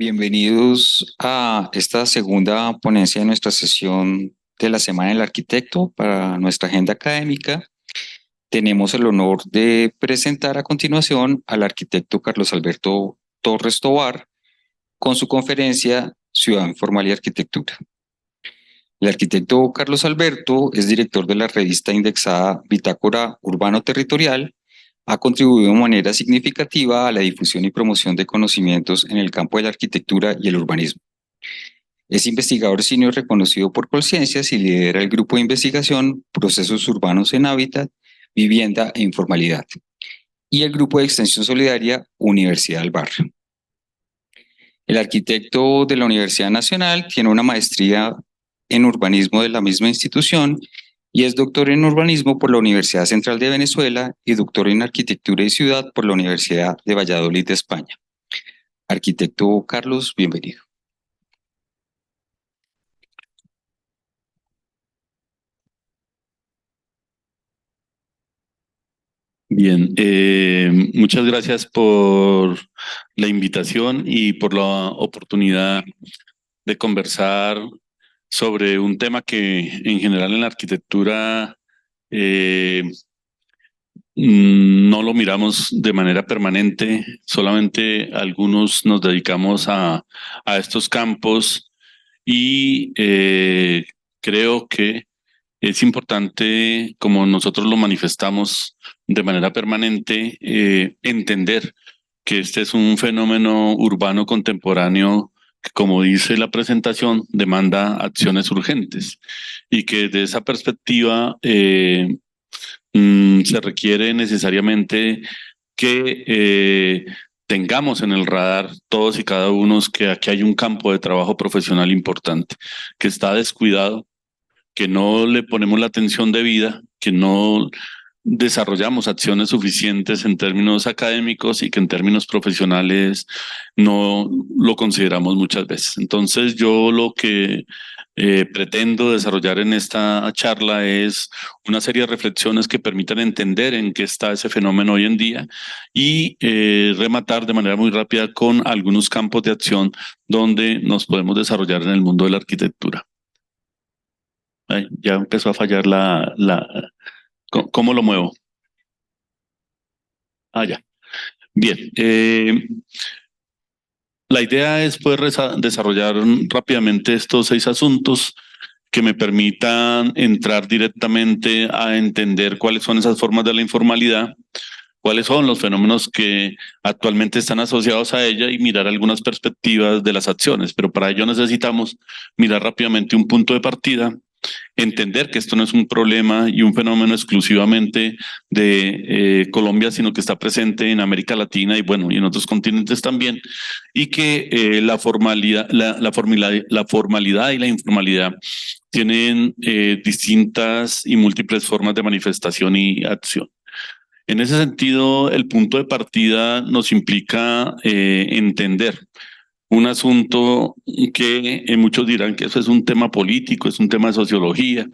Bienvenidos a esta segunda ponencia de nuestra sesión de la Semana del Arquitecto para nuestra agenda académica. Tenemos el honor de presentar a continuación al arquitecto Carlos Alberto Torres Tovar con su conferencia Ciudad Informal y Arquitectura. El arquitecto Carlos Alberto es director de la revista indexada Bitácora Urbano Territorial. Ha contribuido de manera significativa a la difusión y promoción de conocimientos en el campo de la arquitectura y el urbanismo. Es investigador senior reconocido por Colciencias y lidera el grupo de investigación Procesos Urbanos en Hábitat, Vivienda e Informalidad y el grupo de extensión solidaria Universidad del Barrio. El arquitecto de la Universidad Nacional tiene una maestría en urbanismo de la misma institución y es doctor en urbanismo por la Universidad Central de Venezuela y doctor en arquitectura y ciudad por la Universidad de Valladolid de España. Arquitecto Carlos, bienvenido. Bien, muchas gracias por la invitación y por la oportunidad de conversar sobre un tema que en general en la arquitectura no lo miramos de manera permanente, solamente algunos nos dedicamos a estos campos y creo que es importante, como nosotros lo manifestamos de manera permanente, entender que este es un fenómeno urbano contemporáneo que, como dice la presentación, demanda acciones urgentes y que desde esa perspectiva se requiere necesariamente que tengamos en el radar todos y cada uno que aquí hay un campo de trabajo profesional importante, que está descuidado, que no le ponemos la atención debida, que no desarrollamos acciones suficientes en términos académicos y que en términos profesionales no lo consideramos muchas veces. Entonces yo lo que pretendo desarrollar en esta charla es una serie de reflexiones que permitan entender en qué está ese fenómeno hoy en día y rematar de manera muy rápida con algunos campos de acción donde nos podemos desarrollar en el mundo de la arquitectura. Ay, ya empezó a fallar ¿cómo lo muevo? Ah, ya. Bien. La idea es poder desarrollar rápidamente estos 6 asuntos que me permitan entrar directamente a entender cuáles son esas formas de la informalidad, cuáles son los fenómenos que actualmente están asociados a ella y mirar algunas perspectivas de las acciones. Pero para ello necesitamos mirar rápidamente un punto de partida, entender que esto no es un problema y un fenómeno exclusivamente de Colombia, sino que está presente en América Latina y bueno, y en otros continentes también, y que la formalidad y la informalidad tienen distintas y múltiples formas de manifestación y acción. En ese sentido, el punto de partida nos implica entender un asunto que muchos dirán que eso es un tema político, es un tema de sociología,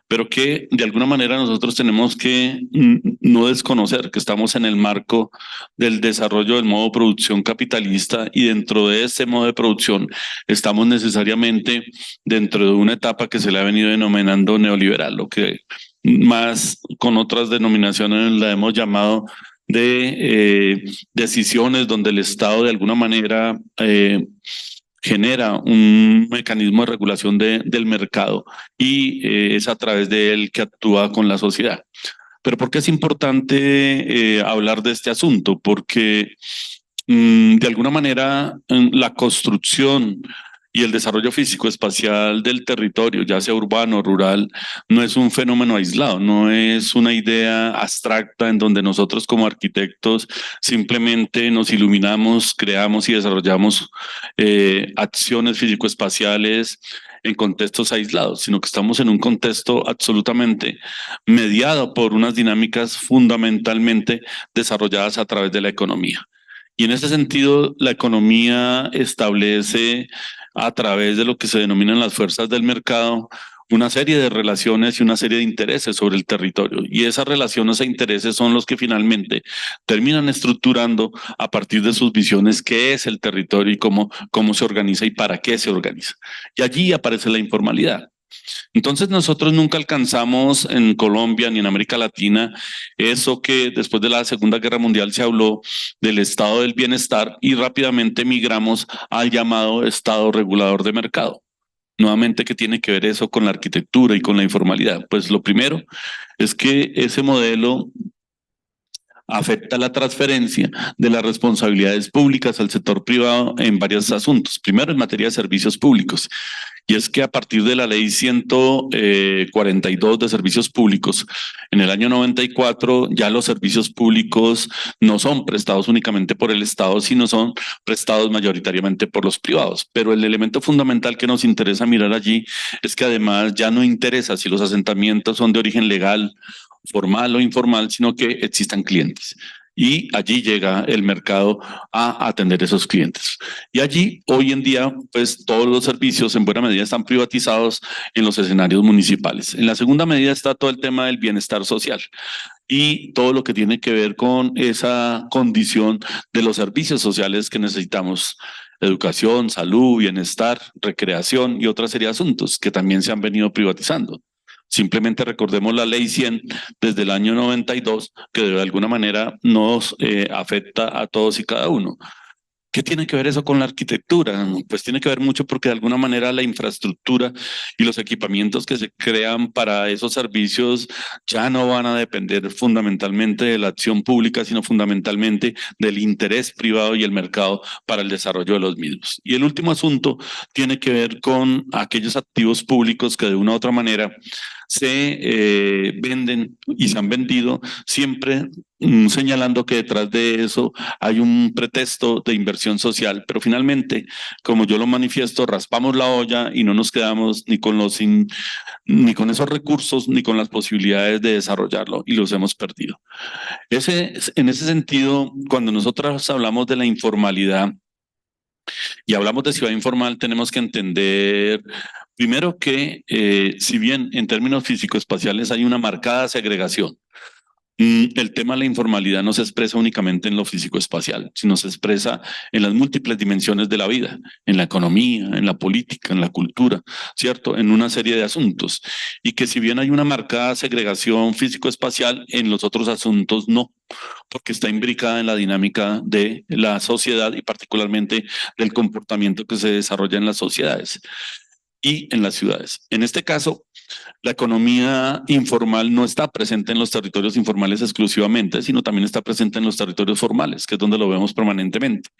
pero que de alguna manera nosotros tenemos que no desconocer que estamos en el marco del desarrollo del modo de producción capitalista y dentro de ese modo de producción estamos necesariamente dentro de una etapa que se le ha venido denominando neoliberal, lo que más con otras denominaciones la hemos llamado de decisiones donde el Estado de alguna manera genera un mecanismo de regulación del mercado y es a través de él que actúa con la sociedad. Pero ¿por qué es importante hablar de este asunto? Porque de alguna manera la construcción y el desarrollo físico-espacial del territorio, ya sea urbano o rural, no es un fenómeno aislado, no es una idea abstracta en donde nosotros como arquitectos simplemente nos iluminamos, creamos y desarrollamos acciones físico-espaciales en contextos aislados, sino que estamos en un contexto absolutamente mediado por unas dinámicas fundamentalmente desarrolladas a través de la economía. Y en ese sentido, la economía establece a través de lo que se denominan las fuerzas del mercado una serie de relaciones y una serie de intereses sobre el territorio. Y esas relaciones e intereses son los que finalmente terminan estructurando a partir de sus visiones qué es el territorio y cómo se organiza y para qué se organiza. Y allí aparece la informalidad. Entonces nosotros nunca alcanzamos en Colombia ni en América Latina eso que después de la Segunda Guerra Mundial se habló del estado del bienestar y rápidamente migramos al llamado estado regulador de mercado. Nuevamente, ¿qué tiene que ver eso con la arquitectura y con la informalidad? Pues lo primero es que ese modelo afecta la transferencia de las responsabilidades públicas al sector privado en varios asuntos. Primero, en materia de servicios públicos. Y es que a partir de la ley 142 de servicios públicos, en el año 94, ya los servicios públicos no son prestados únicamente por el Estado, sino son prestados mayoritariamente por los privados. Pero el elemento fundamental que nos interesa mirar allí es que además ya no interesa si los asentamientos son de origen legal, formal o informal, sino que existan clientes. Y allí llega el mercado a atender esos clientes. Y allí, hoy en día, pues todos los servicios en buena medida están privatizados en los escenarios municipales. En la segunda medida está todo el tema del bienestar social y todo lo que tiene que ver con esa condición de los servicios sociales que necesitamos. Educación, salud, bienestar, recreación y otra serie de asuntos que también se han venido privatizando. Simplemente recordemos la ley 100 desde el año 92, que de alguna manera nos afecta a todos y cada uno. ¿Qué tiene que ver eso con la arquitectura? Pues tiene que ver mucho porque de alguna manera la infraestructura y los equipamientos que se crean para esos servicios ya no van a depender fundamentalmente de la acción pública, sino fundamentalmente del interés privado y el mercado para el desarrollo de los mismos. Y el último asunto tiene que ver con aquellos activos públicos que de una u otra manera se venden y se han vendido siempre señalando que detrás de eso hay un pretexto de inversión social, pero finalmente, como yo lo manifiesto, raspamos la olla y no nos quedamos ni con ni con esos recursos ni con las posibilidades de desarrollarlo y los hemos perdido. En ese sentido, cuando nosotros hablamos de la informalidad y hablamos de ciudad informal, tenemos que entender primero que si bien en términos físico-espaciales hay una marcada segregación, el tema de la informalidad no se expresa únicamente en lo físico-espacial, sino se expresa en las múltiples dimensiones de la vida, en la economía, en la política, en la cultura, ¿cierto? En una serie de asuntos. Y que si bien hay una marcada segregación físico-espacial, en los otros asuntos no, porque está imbricada en la dinámica de la sociedad y particularmente del comportamiento que se desarrolla en las sociedades y en las ciudades. En este caso, la economía informal no está presente en los territorios informales exclusivamente, sino también está presente en los territorios formales, que es donde lo vemos permanentemente.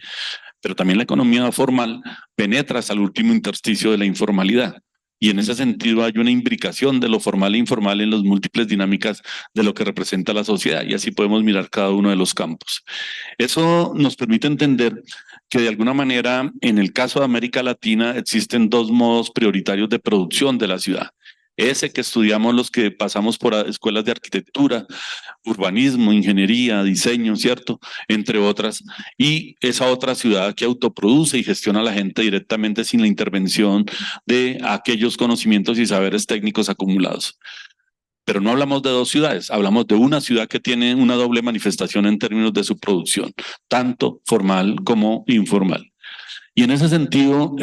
Pero también la economía formal penetra hasta el último intersticio de la informalidad. Y en ese sentido hay una imbricación de lo formal e informal en las múltiples dinámicas de lo que representa la sociedad. Y así podemos mirar cada uno de los campos. Eso nos permite entender que de alguna manera en el caso de América Latina existen dos modos prioritarios de producción de la ciudad. Ese que estudiamos los que pasamos por escuelas de arquitectura, urbanismo, ingeniería, diseño, ¿cierto? Entre otras. Y esa otra ciudad que autoproduce y gestiona a la gente directamente sin la intervención de aquellos conocimientos y saberes técnicos acumulados. Pero no hablamos de dos ciudades, hablamos de una ciudad que tiene una doble manifestación en términos de su producción, tanto formal como informal. Y en ese sentido,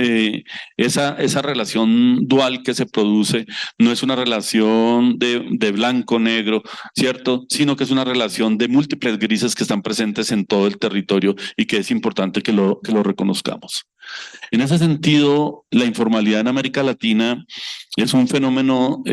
esa relación dual que se produce no es una relación de blanco-negro, ¿cierto? Sino que es una relación de múltiples grises que están presentes en todo el territorio y que es importante que lo reconozcamos. En ese sentido, la informalidad en América Latina es un fenómeno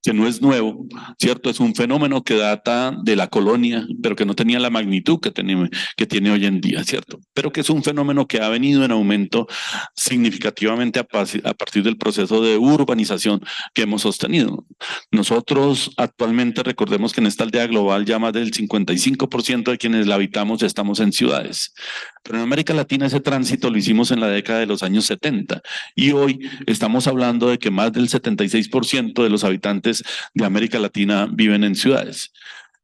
que no es nuevo, ¿cierto? Es un fenómeno que data de la colonia, pero que no tenía la magnitud que tiene hoy en día, ¿cierto? Pero que es un fenómeno que ha venido en aumento significativamente a partir del proceso de urbanización que hemos sostenido. Nosotros actualmente recordemos que en esta aldea global ya más del 55% de quienes la habitamos estamos en ciudades. Pero en América Latina ese tránsito lo hicimos en la década de los años 70 y hoy estamos hablando de que más del 76% de los habitantes de América Latina viven en ciudades.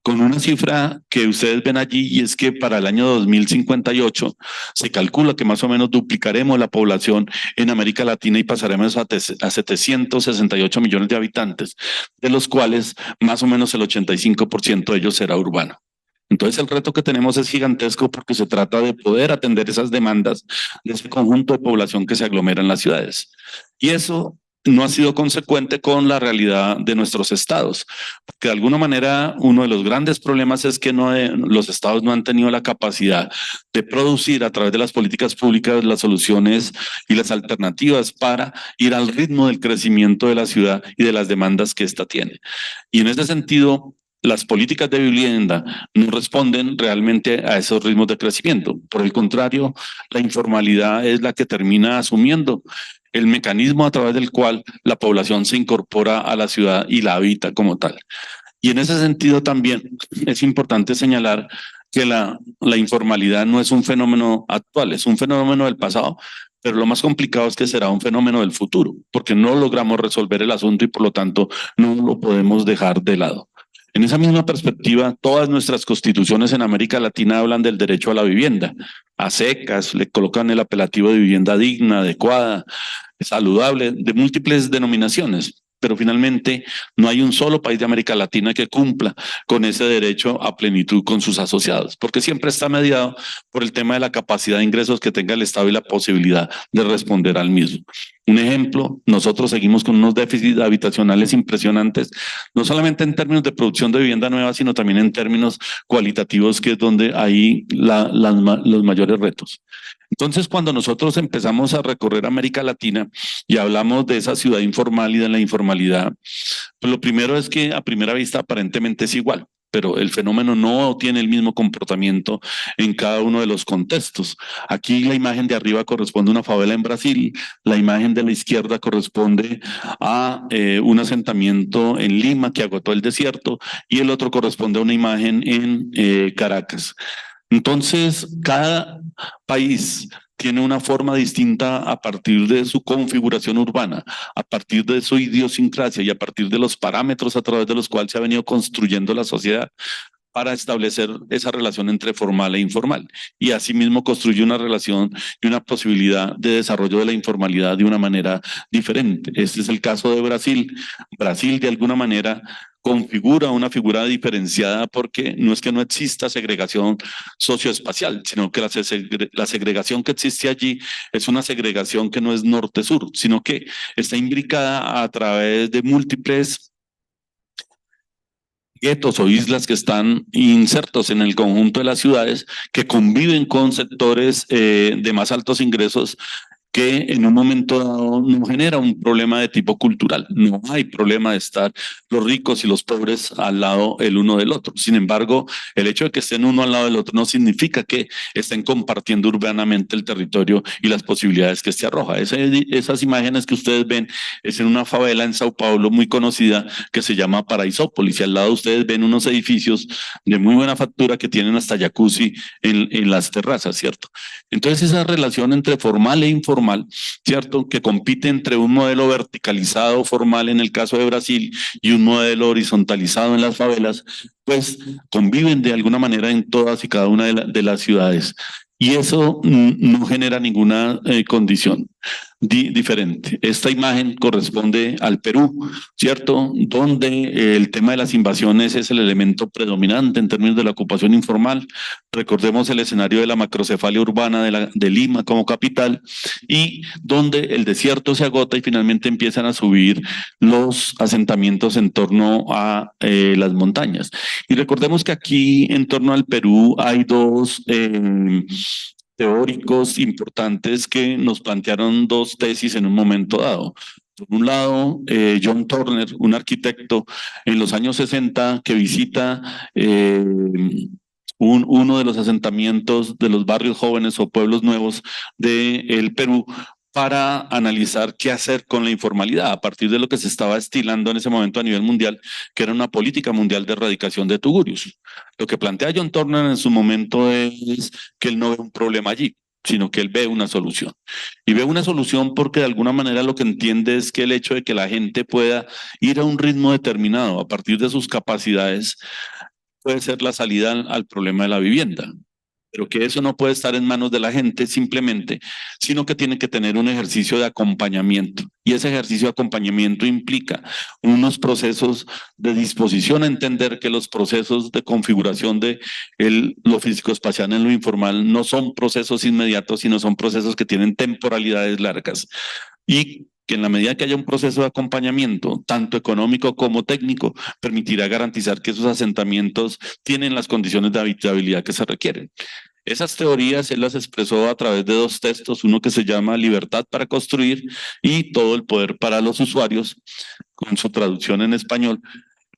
con una cifra que ustedes ven allí, y es que para el año 2058 se calcula que más o menos duplicaremos la población en América Latina y pasaremos a 768 millones de habitantes, de los cuales más o menos el 85% de ellos será urbano. Entonces el reto que tenemos es gigantesco porque se trata de poder atender esas demandas de ese conjunto de población que se aglomera en las ciudades. Y eso no ha sido consecuente con la realidad de nuestros estados, porque de alguna manera uno de los grandes problemas es que los estados no han tenido la capacidad de producir a través de las políticas públicas las soluciones y las alternativas para ir al ritmo del crecimiento de la ciudad y de las demandas que ésta tiene. Y en ese sentido, las políticas de vivienda no responden realmente a esos ritmos de crecimiento. Por el contrario, la informalidad es la que termina asumiendo el mecanismo a través del cual la población se incorpora a la ciudad y la habita como tal. Y en ese sentido también es importante señalar que la informalidad no es un fenómeno actual, es un fenómeno del pasado, pero lo más complicado es que será un fenómeno del futuro, porque no logramos resolver el asunto y por lo tanto no lo podemos dejar de lado. En esa misma perspectiva, todas nuestras constituciones en América Latina hablan del derecho a la vivienda. A secas, le colocan el apelativo de vivienda digna, adecuada, saludable, de múltiples denominaciones. Pero finalmente no hay un solo país de América Latina que cumpla con ese derecho a plenitud con sus asociados, porque siempre está mediado por el tema de la capacidad de ingresos que tenga el Estado y la posibilidad de responder al mismo. Un ejemplo, nosotros seguimos con unos déficits habitacionales impresionantes, no solamente en términos de producción de vivienda nueva, sino también en términos cualitativos, que es donde hay los mayores retos. Entonces, cuando nosotros empezamos a recorrer América Latina y hablamos de esa ciudad informal y de la informalidad, pues lo primero es que a primera vista aparentemente es igual, pero el fenómeno no tiene el mismo comportamiento en cada uno de los contextos. Aquí la imagen de arriba corresponde a una favela en Brasil, la imagen de la izquierda corresponde a un asentamiento en Lima que agotó el desierto, y el otro corresponde a una imagen en Caracas. Entonces, cada país tiene una forma distinta a partir de su configuración urbana, a partir de su idiosincrasia y a partir de los parámetros a través de los cuales se ha venido construyendo la sociedad para establecer esa relación entre formal e informal. Y asimismo construye una relación y una posibilidad de desarrollo de la informalidad de una manera diferente. Este es el caso de Brasil. Brasil, de alguna manera, configura una figura diferenciada porque no es que no exista segregación socioespacial, sino que la segregación que existe allí es una segregación que no es norte-sur, sino que está imbricada a través de múltiples guetos o islas que están insertos en el conjunto de las ciudades, que conviven con sectores de más altos ingresos, que en un momento dado no genera un problema de tipo cultural. No hay problema de estar los ricos y los pobres al lado el uno del otro. Sin embargo, el hecho de que estén uno al lado del otro no significa que estén compartiendo urbanamente el territorio y las posibilidades que este arroja. Esas imágenes que ustedes ven es en una favela en Sao Paulo muy conocida que se llama Paraisópolis, y al lado ustedes ven unos edificios de muy buena factura que tienen hasta jacuzzi en las terrazas, ¿cierto? Entonces esa relación entre formal e informal, ¿cierto? Que compite entre un modelo verticalizado formal en el caso de Brasil y un modelo horizontalizado en las favelas, pues conviven de alguna manera en todas y cada una de las ciudades. Y eso no genera ninguna condición diferente. Esta imagen corresponde al Perú, ¿cierto? Donde el tema de las invasiones es el elemento predominante en términos de la ocupación informal. Recordemos el escenario de la macrocefalia urbana de Lima como capital, y donde el desierto se agota y finalmente empiezan a subir los asentamientos en torno a las montañas. Y recordemos que aquí en torno al Perú hay dos teóricos importantes que nos plantearon dos tesis en un momento dado. Por un lado, John Turner, un arquitecto en los años 60 que visita uno de los asentamientos de los barrios jóvenes o pueblos nuevos del Perú, para analizar qué hacer con la informalidad a partir de lo que se estaba estilando en ese momento a nivel mundial, que era una política mundial de erradicación de tugurios. Lo que plantea John Turner en su momento es que él no ve un problema allí, sino que él ve una solución. Y ve una solución porque de alguna manera lo que entiende es que el hecho de que la gente pueda ir a un ritmo determinado a partir de sus capacidades puede ser la salida al problema de la vivienda, pero que eso no puede estar en manos de la gente simplemente, sino que tiene que tener un ejercicio de acompañamiento. Y ese ejercicio de acompañamiento implica unos procesos de disposición a entender que los procesos de configuración de lo físico-espacial en lo informal no son procesos inmediatos, sino son procesos que tienen temporalidades largas. Y que en la medida que haya un proceso de acompañamiento, tanto económico como técnico, permitirá garantizar que esos asentamientos tienen las condiciones de habitabilidad que se requieren. Esas teorías él las expresó a través de dos textos, uno que se llama Libertad para construir y Todo el poder para los usuarios, con su traducción en español,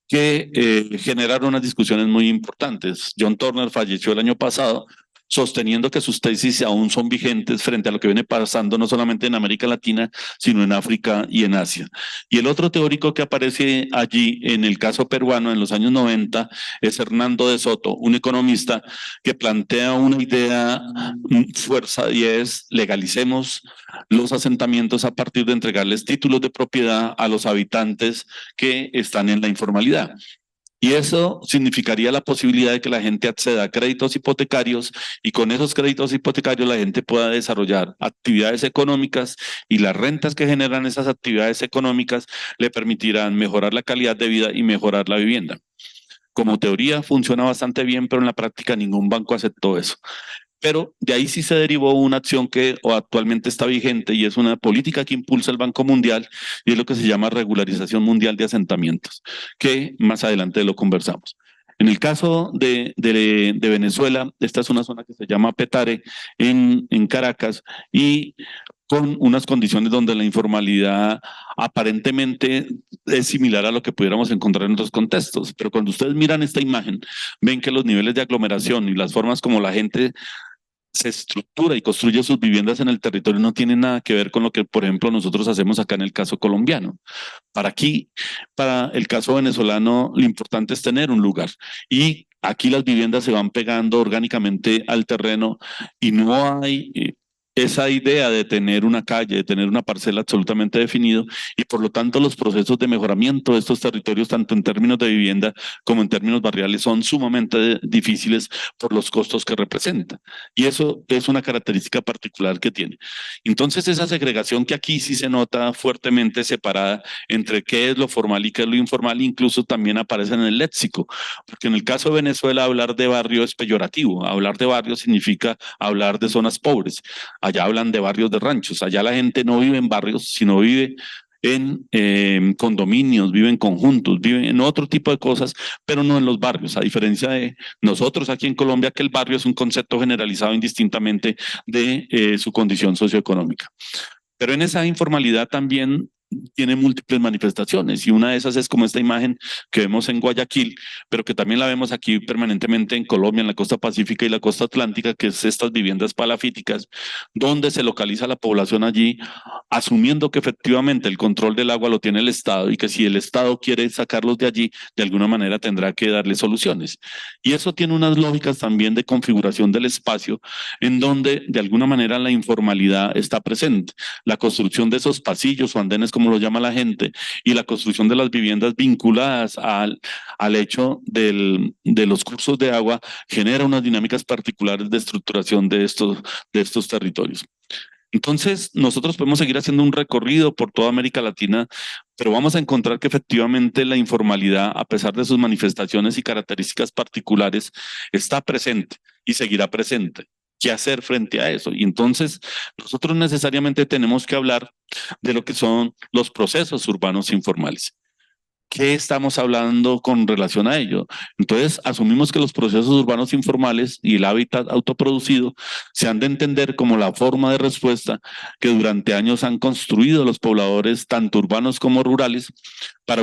que generaron unas discusiones muy importantes. John Turner falleció el año pasado, sosteniendo que sus tesis aún son vigentes frente a lo que viene pasando no solamente en América Latina, sino en África y en Asia. Y el otro teórico que aparece allí en el caso peruano en los años 90 es Hernando de Soto, un economista que plantea una idea fuerza y es legalicemos los asentamientos a partir de entregarles títulos de propiedad a los habitantes que están en la informalidad. Y eso significaría la posibilidad de que la gente acceda a créditos hipotecarios y con esos créditos hipotecarios la gente pueda desarrollar actividades económicas y las rentas que generan esas actividades económicas le permitirán mejorar la calidad de vida y mejorar la vivienda. Como teoría funciona bastante bien, pero en la práctica ningún banco aceptó eso. Pero de ahí sí se derivó una acción que actualmente está vigente y es una política que impulsa el Banco Mundial y es lo que se llama regularización mundial de asentamientos, que más adelante lo conversamos. En el caso de Venezuela, esta es una zona que se llama Petare en Caracas y con unas condiciones donde la informalidad aparentemente es similar a lo que pudiéramos encontrar en otros contextos. Pero cuando ustedes miran esta imagen, ven que los niveles de aglomeración y las formas como la gente se estructura y construye sus viviendas en el territorio no tiene nada que ver con lo que, por ejemplo, nosotros hacemos acá en el caso colombiano. Para el caso venezolano, lo importante es tener un lugar. Y aquí las viviendas se van pegando orgánicamente al terreno y no hay esa idea de tener una calle, de tener una parcela absolutamente definido y por lo tanto los procesos de mejoramiento de estos territorios, tanto en términos de vivienda como en términos barriales, son sumamente difíciles por los costos que representa. Y eso es una característica particular que tiene. Entonces esa segregación que aquí sí se nota fuertemente separada entre qué es lo formal y qué es lo informal, incluso también aparece en el léxico, porque en el caso de Venezuela hablar de barrio es peyorativo, hablar de barrio significa hablar de zonas pobres. Allá hablan de barrios de ranchos, allá la gente no vive en barrios, sino vive en condominios, vive en conjuntos, vive en otro tipo de cosas, pero no en los barrios, a diferencia de nosotros aquí en Colombia, que el barrio es un concepto generalizado indistintamente de su condición socioeconómica. Pero en esa informalidad también tiene múltiples manifestaciones y una de esas es como esta imagen que vemos en Guayaquil, pero que también la vemos aquí permanentemente en Colombia, en la costa pacífica y la costa atlántica, que es estas viviendas palafíticas, donde se localiza la población allí, asumiendo que efectivamente el control del agua lo tiene el Estado y que si el Estado quiere sacarlos de allí, de alguna manera tendrá que darle soluciones. Y eso tiene unas lógicas también de configuración del espacio, en donde de alguna manera la informalidad está presente. La construcción de esos pasillos o andenes, como lo llama la gente, y la construcción de las viviendas vinculadas al hecho de los cursos de agua genera unas dinámicas particulares de estructuración de estos territorios. Entonces, nosotros podemos seguir haciendo un recorrido por toda América Latina, pero vamos a encontrar que efectivamente la informalidad, a pesar de sus manifestaciones y características particulares, está presente y seguirá presente. ¿Qué hacer frente a eso? Y entonces nosotros necesariamente tenemos que hablar de lo que son los procesos urbanos informales. ¿Qué estamos hablando con relación a ello? Entonces, asumimos que los procesos urbanos informales y el hábitat autoproducido se han de entender como la forma de respuesta que durante años han construido los pobladores, tanto urbanos como rurales, para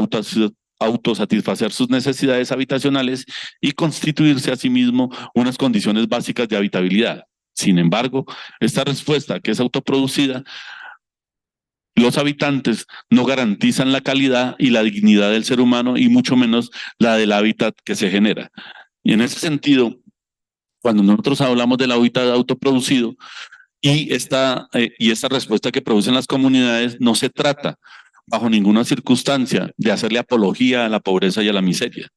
autosatisfacer sus necesidades habitacionales y constituirse a sí mismo unas condiciones básicas de habitabilidad. Sin embargo, esta respuesta, que es autoproducida, los habitantes no garantizan la calidad y la dignidad del ser humano y mucho menos la del hábitat que se genera. Y en ese sentido, cuando nosotros hablamos del hábitat autoproducido y esta respuesta que producen las comunidades, no se trata bajo ninguna circunstancia de hacerle apología a la pobreza y a la miseria.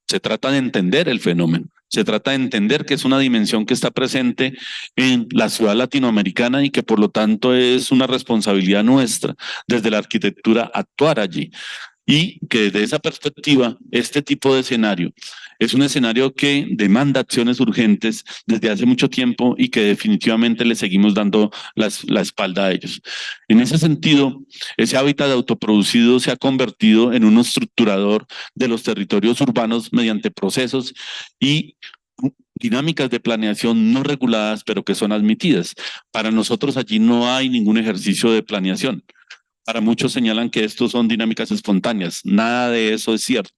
Se trata de entender el fenómeno, se trata de entender que es una dimensión que está presente en la ciudad latinoamericana y que por lo tanto es una responsabilidad nuestra desde la arquitectura actuar allí. Y que desde esa perspectiva, este tipo de escenario es un escenario que demanda acciones urgentes desde hace mucho tiempo y que definitivamente le seguimos dando la espalda a ellos. En ese sentido, ese hábitat autoproducido se ha convertido en un estructurador de los territorios urbanos mediante procesos y dinámicas de planeación no reguladas, pero que son admitidas. Para nosotros allí no hay ningún ejercicio de planeación. Para muchos señalan que estos son dinámicas espontáneas. Nada de eso es cierto.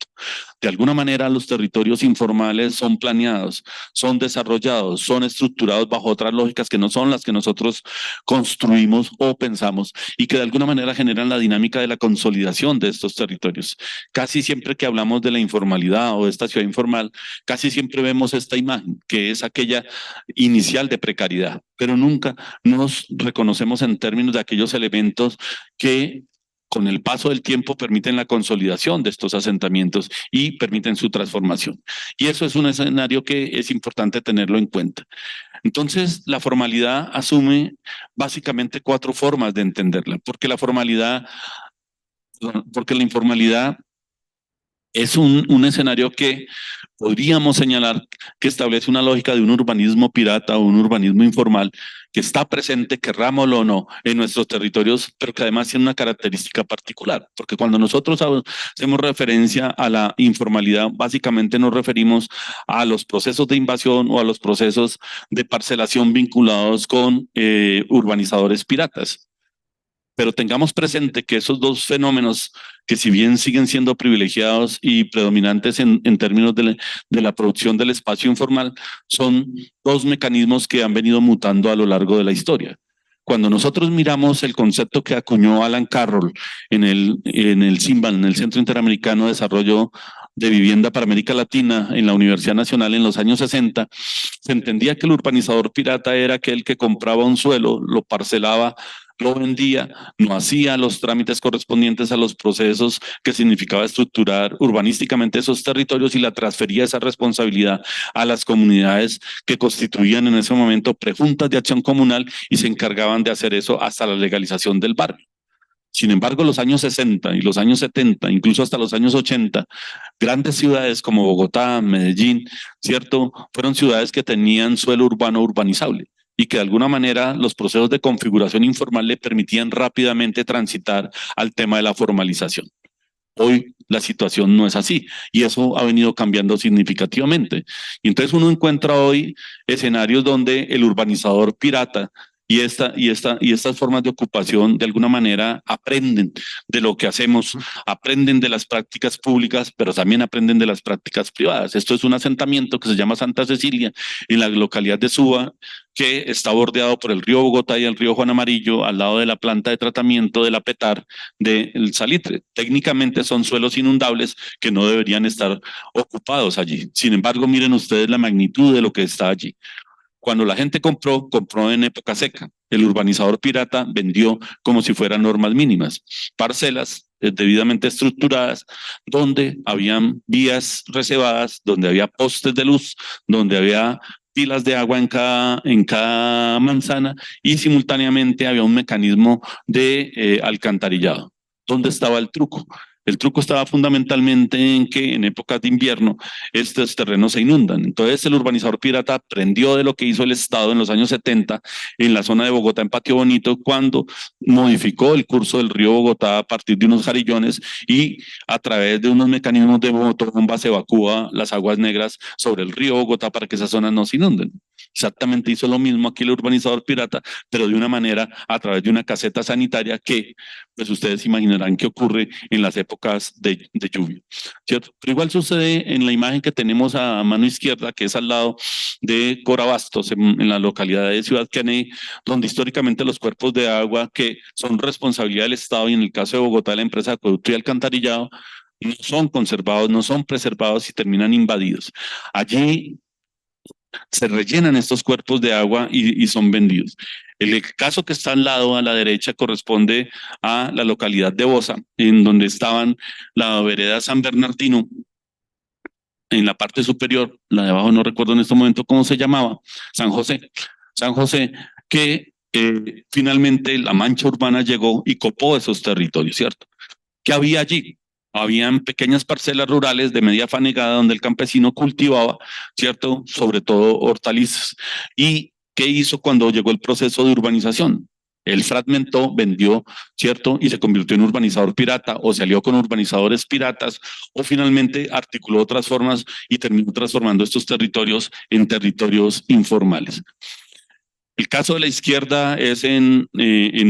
De alguna manera los territorios informales son planeados, son desarrollados, son estructurados bajo otras lógicas que no son las que nosotros construimos o pensamos y que de alguna manera generan la dinámica de la consolidación de estos territorios. Casi siempre que hablamos de la informalidad o de esta ciudad informal, casi siempre vemos esta imagen, que es aquella inicial de precariedad, pero nunca nos reconocemos en términos de aquellos elementos que con el paso del tiempo permiten la consolidación de estos asentamientos y permiten su transformación. Y eso es un escenario que es importante tenerlo en cuenta. Entonces, la formalidad asume básicamente 4 formas de entenderla, porque la informalidad es un escenario que podríamos señalar que establece una lógica de un urbanismo pirata o un urbanismo informal que está presente, querrámoslo o no, en nuestros territorios, pero que además tiene una característica particular, porque cuando nosotros hacemos referencia a la informalidad, básicamente nos referimos a los procesos de invasión o a los procesos de parcelación vinculados con urbanizadores piratas. Pero tengamos presente que esos dos fenómenos, que si bien siguen siendo privilegiados y predominantes en términos de la producción del espacio informal, son dos mecanismos que han venido mutando a lo largo de la historia. Cuando nosotros miramos el concepto que acuñó Alan Carroll en el CIMBAL, en el Centro Interamericano de Desarrollo de Vivienda para América Latina, en la Universidad Nacional en los años 60, se entendía que el urbanizador pirata era aquel que compraba un suelo, lo parcelaba, lo vendía, no hacía los trámites correspondientes a los procesos que significaba estructurar urbanísticamente esos territorios y la transfería esa responsabilidad a las comunidades que constituían en ese momento prejuntas de acción comunal y se encargaban de hacer eso hasta la legalización del barrio. Sin embargo, los años 60 y los años 70, incluso hasta los años 80, grandes ciudades como Bogotá, Medellín, ¿cierto? Fueron ciudades que tenían suelo urbano urbanizable y que de alguna manera los procesos de configuración informal le permitían rápidamente transitar al tema de la formalización. Hoy la situación no es así y eso ha venido cambiando significativamente. Y entonces uno encuentra hoy escenarios donde el urbanizador pirata y estas formas de ocupación de alguna manera aprenden de lo que hacemos, aprenden de las prácticas públicas, pero también aprenden de las prácticas privadas. Esto es un asentamiento que se llama Santa Cecilia en la localidad de Suba, que está bordeado por el río Bogotá y el río Juan Amarillo, al lado de la planta de tratamiento de la Petar del Salitre. Técnicamente son suelos inundables que no deberían estar ocupados allí. Sin embargo, miren ustedes la magnitud de lo que está allí. Cuando la gente compró en época seca. El urbanizador pirata vendió como si fueran normas mínimas, parcelas debidamente estructuradas, donde habían vías reservadas, donde había postes de luz, donde había pilas de agua en cada manzana y simultáneamente había un mecanismo de alcantarillado. ¿Dónde estaba el truco? El truco estaba fundamentalmente en que en épocas de invierno estos terrenos se inundan. Entonces el urbanizador pirata aprendió de lo que hizo el Estado en los años 70 en la zona de Bogotá, en Patio Bonito, cuando modificó el curso del río Bogotá a partir de unos jarillones y a través de unos mecanismos de motobomba se evacúa las aguas negras sobre el río Bogotá para que esas zonas no se inunden. Exactamente hizo lo mismo aquí el urbanizador pirata, pero de una manera a través de una caseta sanitaria que, pues ustedes imaginarán qué ocurre en las épocas de lluvia, ¿cierto? Pero igual sucede en la imagen que tenemos a mano izquierda, que es al lado de Corabastos, en la localidad de Ciudad Kennedy, donde históricamente los cuerpos de agua que son responsabilidad del Estado y en el caso de Bogotá la empresa de acueducto y alcantarillado, no son conservados, no son preservados y terminan invadidos. Allí se rellenan estos cuerpos de agua y son vendidos. El caso que está al lado, a la derecha, corresponde a la localidad de Bosa, en donde estaban la vereda San Bernardino, en la parte superior, la de abajo no recuerdo en este momento cómo se llamaba, San José. San José, que finalmente la mancha urbana llegó y copó esos territorios, ¿cierto? ¿Qué había allí? Habían pequeñas parcelas rurales de media fanegada donde el campesino cultivaba, ¿cierto? Sobre todo hortalizas. ¿Y qué hizo cuando llegó el proceso de urbanización? Él fragmentó, vendió, ¿cierto? Y se convirtió en urbanizador pirata o se alió con urbanizadores piratas o finalmente articuló otras formas y terminó transformando estos territorios en territorios informales. El caso de la izquierda es en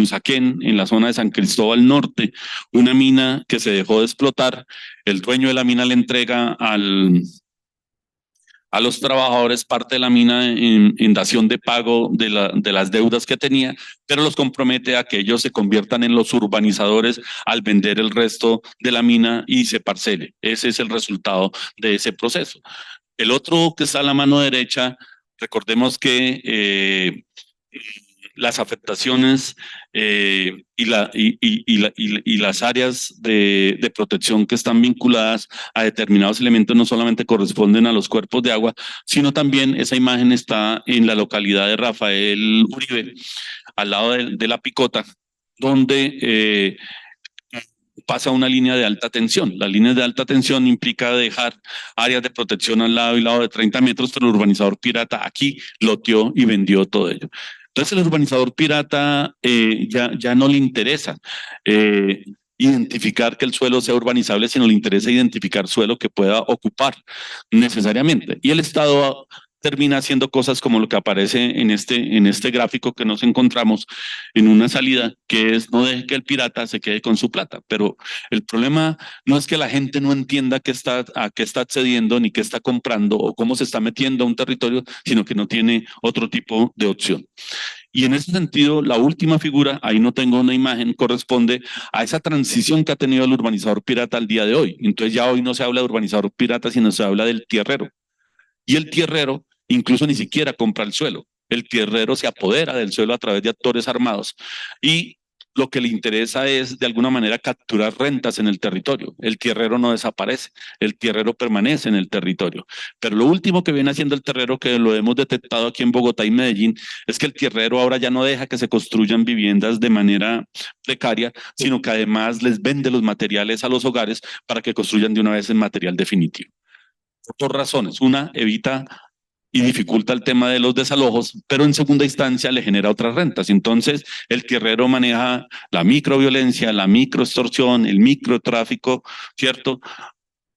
Usaquén, en la zona de San Cristóbal Norte, una mina que se dejó de explotar. El dueño de la mina le entrega a los trabajadores parte de la mina en dación de pago de las deudas que tenía, pero los compromete a que ellos se conviertan en los urbanizadores al vender el resto de la mina y se parcele. Ese es el resultado de ese proceso. El otro que está a la mano derecha, recordemos que las afectaciones y las áreas de protección que están vinculadas a determinados elementos no solamente corresponden a los cuerpos de agua, sino también esa imagen está en la localidad de Rafael Uribe, al lado de la Picota, donde pasa una línea de alta tensión. Las líneas de alta tensión implica dejar áreas de protección al lado y lado de 30 metros, pero el urbanizador pirata aquí loteó y vendió todo ello. Entonces el urbanizador pirata ya no le interesa identificar que el suelo sea urbanizable, sino le interesa identificar suelo que pueda ocupar necesariamente. Y el Estado termina haciendo cosas como lo que aparece en este gráfico que nos encontramos en una salida, que es no deje que el pirata se quede con su plata. Pero el problema no es que la gente no entienda a qué está accediendo, ni qué está comprando o cómo se está metiendo a un territorio, sino que no tiene otro tipo de opción. Y en ese sentido, la última figura, ahí no tengo una imagen, corresponde a esa transición que ha tenido el urbanizador pirata al día de hoy. Entonces ya hoy no se habla de urbanizador pirata, sino se habla del tierrero. Y el tierrero incluso ni siquiera compra el suelo. El tierrero se apodera del suelo a través de actores armados y lo que le interesa es de alguna manera capturar rentas en el territorio. El tierrero no desaparece, el tierrero permanece en el territorio. Pero lo último que viene haciendo el tierrero, que lo hemos detectado aquí en Bogotá y Medellín, es que el tierrero ahora ya no deja que se construyan viviendas de manera precaria, sino que además les vende los materiales a los hogares para que construyan de una vez en material definitivo. Por dos razones. Una, evita y dificulta el tema de los desalojos, pero en segunda instancia le genera otras rentas. Entonces, el tierrero maneja la microviolencia, la microextorsión, el microtráfico, ¿cierto?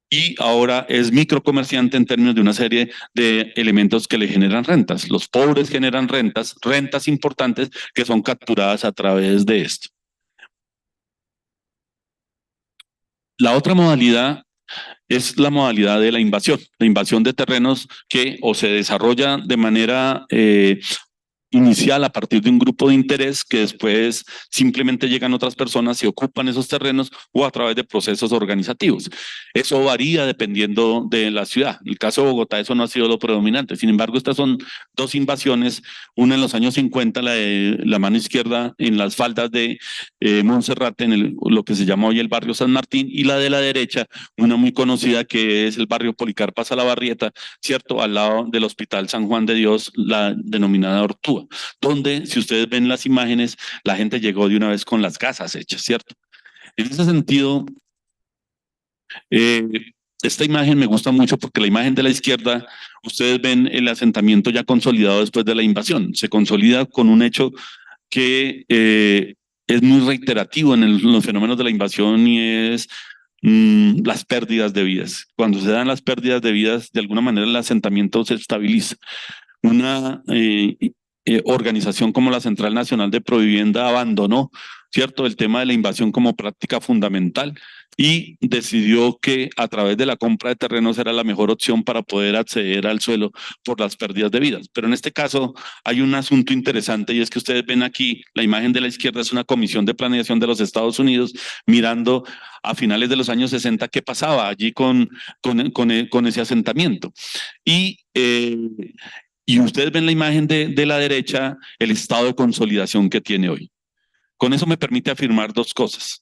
Y ahora es microcomerciante en términos de una serie de elementos que le generan rentas. Los pobres generan rentas, rentas importantes que son capturadas a través de esto. La otra modalidad es la modalidad de la invasión de terrenos que o se desarrolla de manera inicial a partir de un grupo de interés que después simplemente llegan otras personas y ocupan esos terrenos o a través de procesos organizativos. Eso varía dependiendo de la ciudad. En el caso de Bogotá eso no ha sido lo predominante. Sin embargo, estas son dos invasiones, una en los años 50, la de la mano izquierda en las faldas de Monserrate, en lo que se llama hoy el barrio San Martín, y la de la derecha, una muy conocida que es el barrio Policarpa Salabarrieta, ¿cierto? Al lado del Hospital San Juan de Dios, la denominada Ortúa, donde si ustedes ven las imágenes, la gente llegó de una vez con las casas hechas, ¿cierto? En ese sentido, eh, esta imagen me gusta mucho porque la imagen de la izquierda, ustedes ven el asentamiento ya consolidado después de la invasión, se consolida con un hecho que es muy reiterativo en los fenómenos de la invasión y es las pérdidas de vidas. Cuando se dan las pérdidas de vidas, de alguna manera el asentamiento se estabiliza. Una organización como la Central Nacional de Provivienda abandonó, ¿cierto?, el tema de la invasión como práctica fundamental y decidió que a través de la compra de terrenos era la mejor opción para poder acceder al suelo por las pérdidas de vidas. Pero en este caso hay un asunto interesante y es que ustedes ven aquí, la imagen de la izquierda es una comisión de planeación de los Estados Unidos mirando a finales de los años 60 qué pasaba allí con ese asentamiento. Y Y ustedes ven la imagen de la derecha, el estado de consolidación que tiene hoy. Con eso me permite afirmar dos cosas.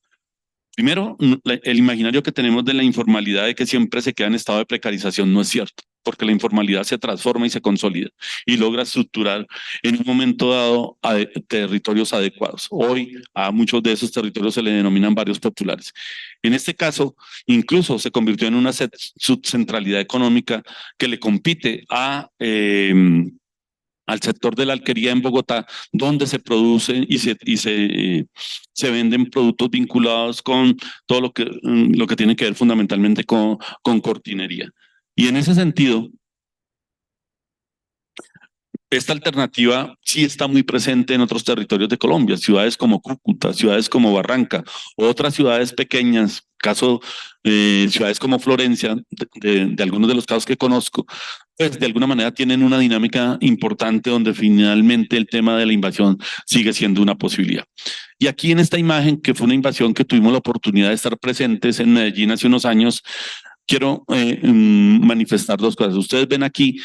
Primero, el imaginario que tenemos de la informalidad de que siempre se queda en estado de precarización no es cierto, porque la informalidad se transforma y se consolida y logra estructurar en un momento dado territorios adecuados. Hoy a muchos de esos territorios se le denominan barrios populares. En este caso, incluso se convirtió en una subcentralidad económica que le compite al sector de la alquería en Bogotá, donde se producen se venden productos vinculados con todo lo que tiene que ver fundamentalmente con cortinería. Y en ese sentido, esta alternativa sí está muy presente en otros territorios de Colombia, ciudades como Cúcuta, ciudades como Barranca, otras ciudades pequeñas, ciudades como Florencia, de algunos de los casos que conozco, pues de alguna manera tienen una dinámica importante donde finalmente el tema de la invasión sigue siendo una posibilidad. Y aquí en esta imagen, que fue una invasión que tuvimos la oportunidad de estar presentes en Medellín hace unos años, quiero manifestar dos cosas. Ustedes ven aquí,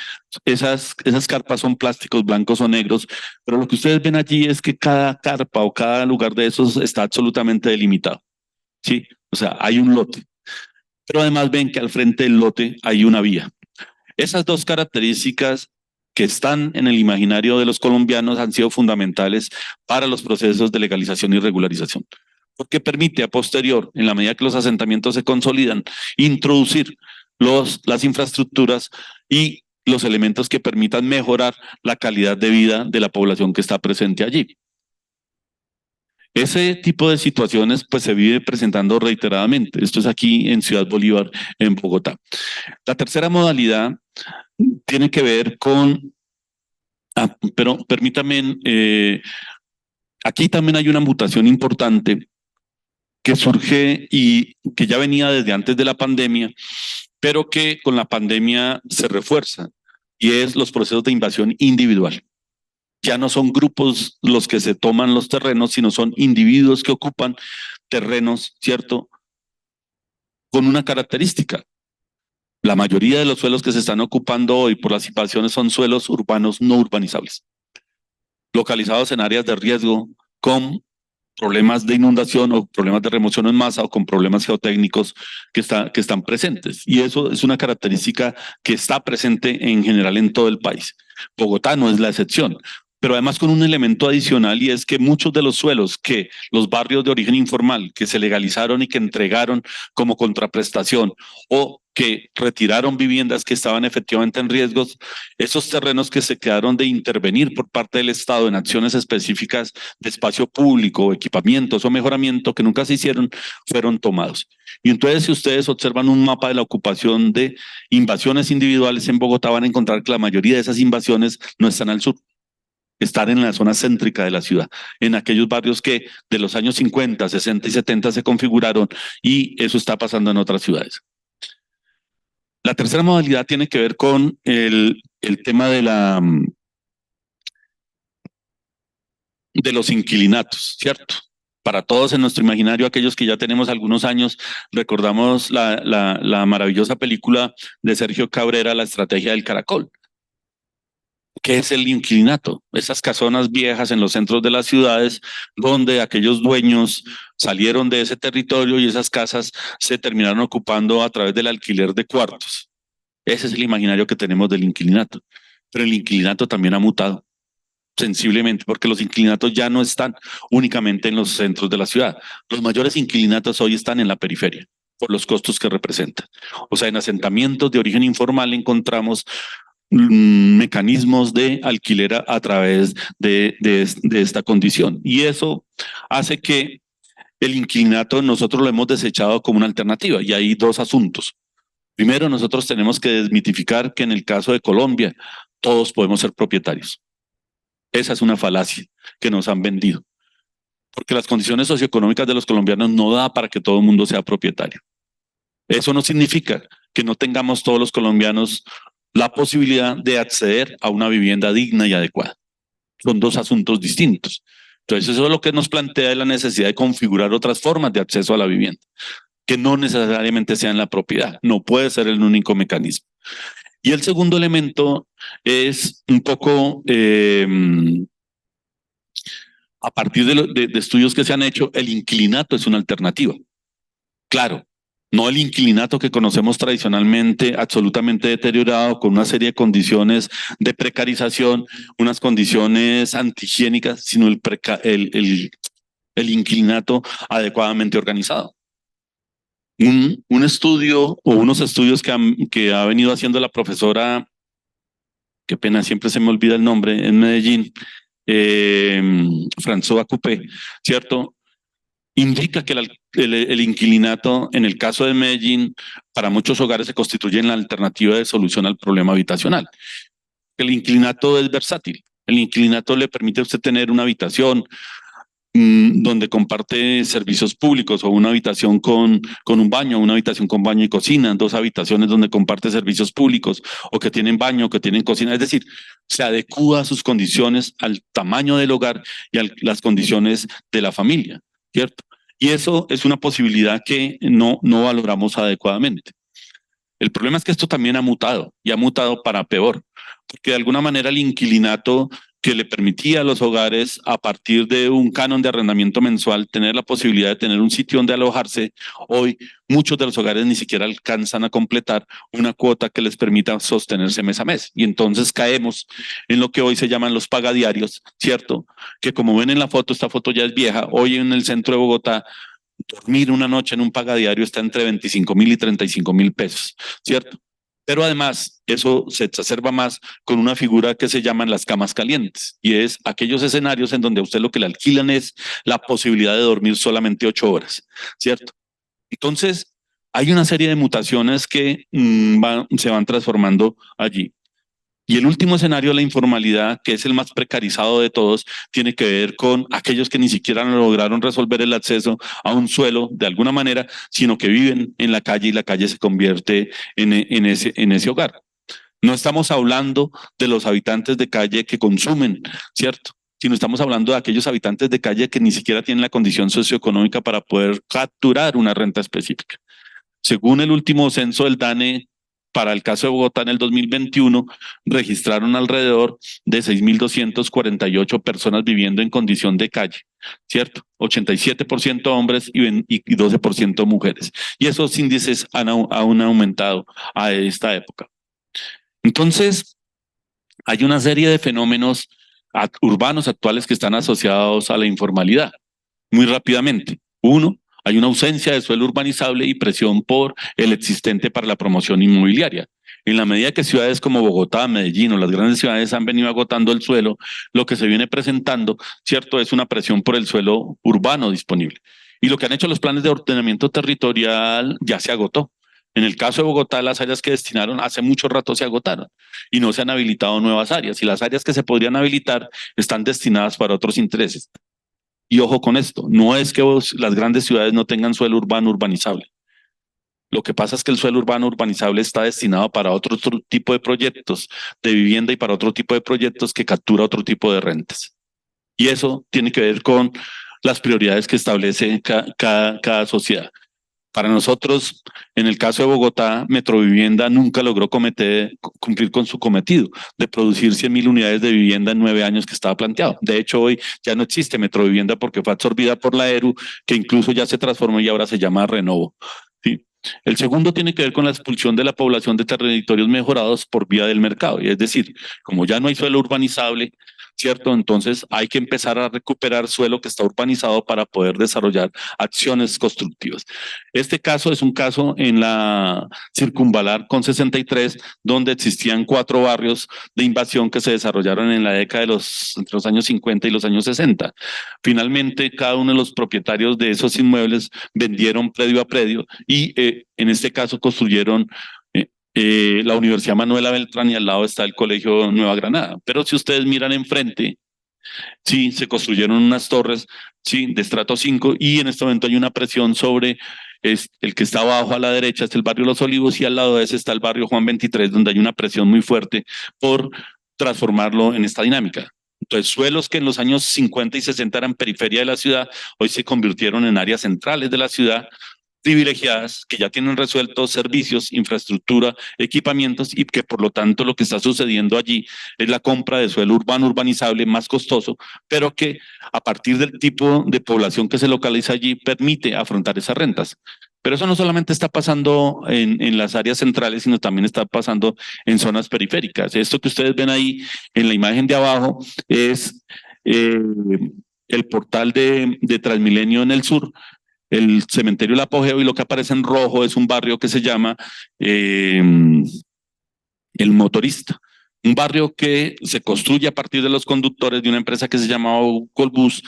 esas carpas son plásticos blancos o negros, pero lo que ustedes ven allí es que cada carpa o cada lugar de esos está absolutamente delimitado. ¿Sí? O sea, hay un lote. Pero además ven que al frente del lote hay una vía. Esas dos características que están en el imaginario de los colombianos han sido fundamentales para los procesos de legalización y regularización, porque permite a posterior, en la medida que los asentamientos se consolidan, introducir las infraestructuras y los elementos que permitan mejorar la calidad de vida de la población que está presente allí. Ese tipo de situaciones pues se vive presentando reiteradamente. Esto es aquí en Ciudad Bolívar, en Bogotá. La tercera modalidad tiene que ver con, pero permítame, aquí también hay una mutación importante que surge y que ya venía desde antes de la pandemia, pero que con la pandemia se refuerza, y es los procesos de invasión individual. Ya no son grupos los que se toman los terrenos, sino son individuos que ocupan terrenos, ¿cierto? Con una característica. La mayoría de los suelos que se están ocupando hoy por las invasiones son suelos urbanos no urbanizables, localizados en áreas de riesgo con problemas de inundación o problemas de remoción en masa o con problemas geotécnicos que están presentes. Y eso es una característica que está presente en general en todo el país. Bogotá no es la excepción, pero además con un elemento adicional, y es que muchos de los suelos que los barrios de origen informal que se legalizaron y que entregaron como contraprestación o que retiraron viviendas que estaban efectivamente en riesgos, esos terrenos que se quedaron de intervenir por parte del Estado en acciones específicas de espacio público, equipamientos o mejoramiento que nunca se hicieron, fueron tomados. Y entonces, si ustedes observan un mapa de la ocupación de invasiones individuales en Bogotá, van a encontrar que la mayoría de esas invasiones no están al sur, están en la zona céntrica de la ciudad, en aquellos barrios que de los años 50, 60 y 70 se configuraron, y eso está pasando en otras ciudades. La tercera modalidad tiene que ver con el tema de los inquilinatos, ¿cierto? Para todos en nuestro imaginario, aquellos que ya tenemos algunos años, recordamos la maravillosa película de Sergio Cabrera, La estrategia del caracol. ¿Qué es el inquilinato? Esas casonas viejas en los centros de las ciudades donde aquellos dueños salieron de ese territorio y esas casas se terminaron ocupando a través del alquiler de cuartos. Ese es el imaginario que tenemos del inquilinato. Pero el inquilinato también ha mutado sensiblemente, porque los inquilinatos ya no están únicamente en los centros de la ciudad. Los mayores inquilinatos hoy están en la periferia, por los costos que representan. O sea, en asentamientos de origen informal encontramos mecanismos de alquiler a través de esta condición. Y eso hace que el inquilinato nosotros lo hemos desechado como una alternativa. Y hay dos asuntos. Primero, nosotros tenemos que desmitificar que en el caso de Colombia todos podemos ser propietarios. Esa es una falacia que nos han vendido, porque las condiciones socioeconómicas de los colombianos no da para que todo el mundo sea propietario. Eso no significa que no tengamos todos los colombianos la posibilidad de acceder a una vivienda digna y adecuada. Son dos asuntos distintos. Entonces, eso es lo que nos plantea la necesidad de configurar otras formas de acceso a la vivienda, que no necesariamente sean la propiedad. No puede ser el único mecanismo. Y el segundo elemento es un poco, a partir de estudios que se han hecho, el inclinato es una alternativa. Claro, no el inclinato que conocemos tradicionalmente, absolutamente deteriorado, con una serie de condiciones de precarización, unas condiciones antihigiénicas, sino el inclinato adecuadamente organizado. Un estudio o unos estudios que ha venido haciendo la profesora, qué pena, siempre se me olvida el nombre, en Medellín, François Coupé, ¿cierto? Indica que el inquilinato, en el caso de Medellín, para muchos hogares se constituye en la alternativa de solución al problema habitacional. El inquilinato es versátil. El inquilinato le permite a usted tener una habitación donde comparte servicios públicos, o una habitación con un baño, una habitación con baño y cocina, dos habitaciones donde comparte servicios públicos, o que tienen baño, que tienen cocina. Es decir, se adecúa a sus condiciones, al tamaño del hogar y a las condiciones de la familia, ¿cierto? Y eso es una posibilidad que no valoramos adecuadamente. El problema es que esto también ha mutado, y ha mutado para peor, porque de alguna manera el inquilinato que le permitía a los hogares, a partir de un canon de arrendamiento mensual, tener la posibilidad de tener un sitio donde alojarse, hoy muchos de los hogares ni siquiera alcanzan a completar una cuota que les permita sostenerse mes a mes. Y entonces caemos en lo que hoy se llaman los pagadiarios, ¿cierto? Que como ven en la foto, esta foto ya es vieja, hoy en el centro de Bogotá, dormir una noche en un pagadiario está entre 25.000 y 35.000 pesos, ¿cierto? Pero además, eso se exacerba más con una figura que se llaman las camas calientes, y es aquellos escenarios en donde a usted lo que le alquilan es la posibilidad de dormir solamente 8 horas, ¿cierto? Entonces, hay una serie de mutaciones que se van transformando allí. Y el último escenario, la informalidad, que es el más precarizado de todos, tiene que ver con aquellos que ni siquiera lograron resolver el acceso a un suelo de alguna manera, sino que viven en la calle, y la calle se convierte en ese hogar. No estamos hablando de los habitantes de calle que consumen, ¿cierto? Sino estamos hablando de aquellos habitantes de calle que ni siquiera tienen la condición socioeconómica para poder capturar una renta específica. Según el último censo del DANE, para el caso de Bogotá en el 2021, registraron alrededor de 6.248 personas viviendo en condición de calle, ¿cierto? 87% hombres y 12% mujeres. Y esos índices aún aumentado a esta época. Entonces, hay una serie de fenómenos urbanos actuales que están asociados a la informalidad. Muy rápidamente. Uno, hay una ausencia de suelo urbanizable y presión por el existente para la promoción inmobiliaria. En la medida que ciudades como Bogotá, Medellín o las grandes ciudades han venido agotando el suelo, lo que se viene presentando, cierto, es una presión por el suelo urbano disponible. Y lo que han hecho los planes de ordenamiento territorial ya se agotó. En el caso de Bogotá, las áreas que destinaron hace mucho rato se agotaron y no se han habilitado nuevas áreas. Y las áreas que se podrían habilitar están destinadas para otros intereses. Y ojo con esto, no es que las grandes ciudades no tengan suelo urbano urbanizable. Lo que pasa es que el suelo urbano urbanizable está destinado para otro tipo de proyectos de vivienda y para otro tipo de proyectos que captura otro tipo de rentas. Y eso tiene que ver con las prioridades que establece cada sociedad. Para nosotros, en el caso de Bogotá, Metrovivienda nunca logró cumplir con su cometido de producir 100.000 unidades de vivienda en 9 años que estaba planteado. De hecho, hoy ya no existe Metrovivienda porque fue absorbida por la ERU, que incluso ya se transformó y ahora se llama Renovo. ¿Sí? El segundo tiene que ver con la expulsión de la población de territorios mejorados por vía del mercado. Y es decir, como ya no hay suelo urbanizable, ¿cierto? Entonces hay que empezar a recuperar suelo que está urbanizado para poder desarrollar acciones constructivas. Este caso es un caso en la Circunvalar con 63, donde existían 4 barrios de invasión que se desarrollaron en la década entre los años 50 y los años 60. Finalmente, cada uno de los propietarios de esos inmuebles vendieron predio a predio y en este caso construyeron la Universidad Manuela Beltrán, y al lado está el Colegio Nueva Granada. Pero si ustedes miran enfrente, sí, se construyeron unas torres, sí, de estrato 5, y en este momento hay una presión sobre el que está abajo a la derecha, es el barrio Los Olivos, y al lado de ese está el barrio Juan 23, donde hay una presión muy fuerte por transformarlo en esta dinámica. Entonces, suelos que en los años 50 y 60 eran periferia de la ciudad, hoy se convirtieron en áreas centrales de la ciudad, privilegiadas que ya tienen resueltos servicios, infraestructura, equipamientos y que por lo tanto lo que está sucediendo allí es la compra de suelo urbano urbanizable más costoso, pero que a partir del tipo de población que se localiza allí permite afrontar esas rentas. Pero eso no solamente está pasando en las áreas centrales, sino también está pasando en zonas periféricas. Esto que ustedes ven ahí en la imagen de abajo es el portal de Transmilenio en el sur, el cementerio El Apogeo, y lo que aparece en rojo es un barrio que se llama El Motorista. Un barrio que se construye a partir de los conductores de una empresa que se llamaba Colbus,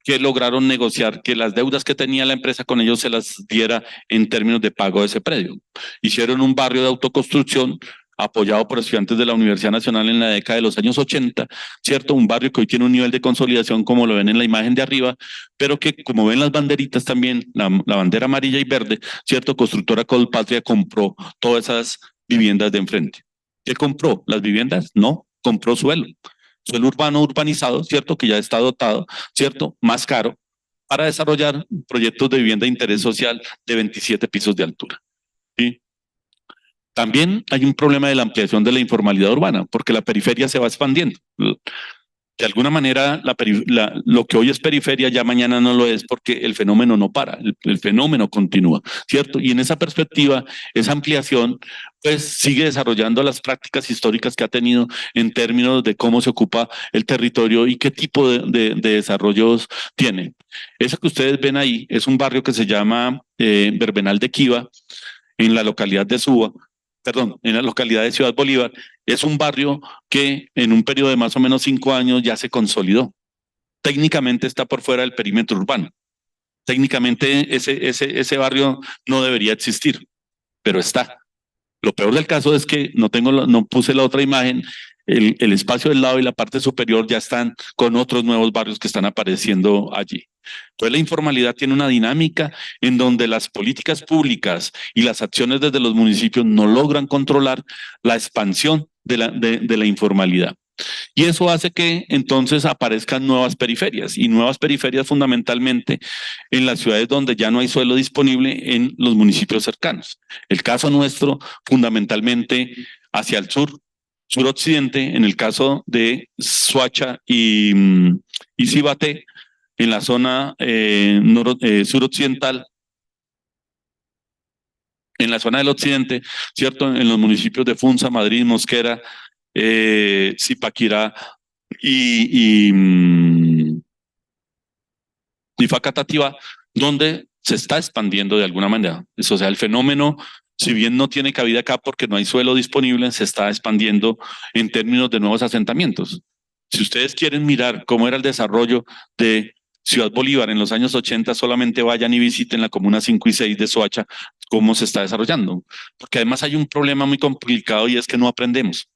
que lograron negociar que las deudas que tenía la empresa con ellos se las diera en términos de pago de ese predio. Hicieron un barrio de autoconstrucción apoyado por estudiantes de la Universidad Nacional en la década de los años 80, ¿cierto? Un barrio que hoy tiene un nivel de consolidación como lo ven en la imagen de arriba, pero que como ven las banderitas también, la bandera amarilla y verde, ¿cierto? Constructora Colpatria compró todas esas viviendas de enfrente. ¿Qué compró? ¿Las viviendas? No, compró suelo urbano urbanizado, ¿cierto? Que ya está dotado, ¿cierto? Más caro, para desarrollar proyectos de vivienda de interés social de 27 pisos de altura. ¿Sí? También hay un problema de la ampliación de la informalidad urbana, porque la periferia se va expandiendo. De alguna manera, lo que hoy es periferia ya mañana no lo es porque el fenómeno no para, el fenómeno continúa, ¿cierto? Y en esa perspectiva, esa ampliación, pues sigue desarrollando las prácticas históricas que ha tenido en términos de cómo se ocupa el territorio y qué tipo de desarrollos tiene. Eso que ustedes ven ahí es un barrio que se llama Verbenal de Quiva, en la localidad de Suba, perdón, en la localidad de Ciudad Bolívar. Es un barrio que en un periodo de más o menos 5 años ya se consolidó. Técnicamente está por fuera del perímetro urbano. Técnicamente ese barrio no debería existir, pero está. Lo peor del caso es que no puse la otra imagen. El espacio del lado y la parte superior ya están con otros nuevos barrios que están apareciendo allí. Entonces la informalidad tiene una dinámica en donde las políticas públicas y las acciones desde los municipios no logran controlar la expansión de la informalidad. Y eso hace que entonces aparezcan nuevas periferias, y nuevas periferias fundamentalmente en las ciudades donde ya no hay suelo disponible en los municipios cercanos. El caso nuestro fundamentalmente hacia el sur, suroccidente, en el caso de Soacha y Cibaté, en la zona suroccidental, en la zona del occidente, ¿cierto? En los municipios de Funza, Madrid, Mosquera, Zipaquirá y Facatativá, donde se está expandiendo de alguna manera. O sea, el fenómeno, si bien no tiene cabida acá porque no hay suelo disponible, se está expandiendo en términos de nuevos asentamientos. Si ustedes quieren mirar cómo era el desarrollo de Ciudad Bolívar en los años 80, solamente vayan y visiten la comuna 5 y 6 de Soacha, cómo se está desarrollando. Porque además hay un problema muy complicado y es que no aprendemos.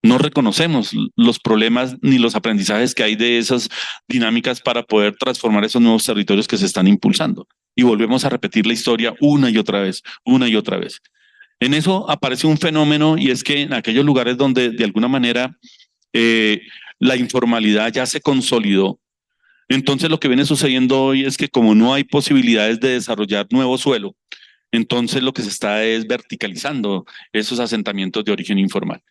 No reconocemos los problemas ni los aprendizajes que hay de esas dinámicas para poder transformar esos nuevos territorios que se están impulsando. Y volvemos a repetir la historia una y otra vez, una y otra vez. En eso aparece un fenómeno, y es que en aquellos lugares donde de alguna manera la informalidad ya se consolidó, entonces lo que viene sucediendo hoy es que como no hay posibilidades de desarrollar nuevo suelo, entonces lo que se está es verticalizando esos asentamientos de origen informal.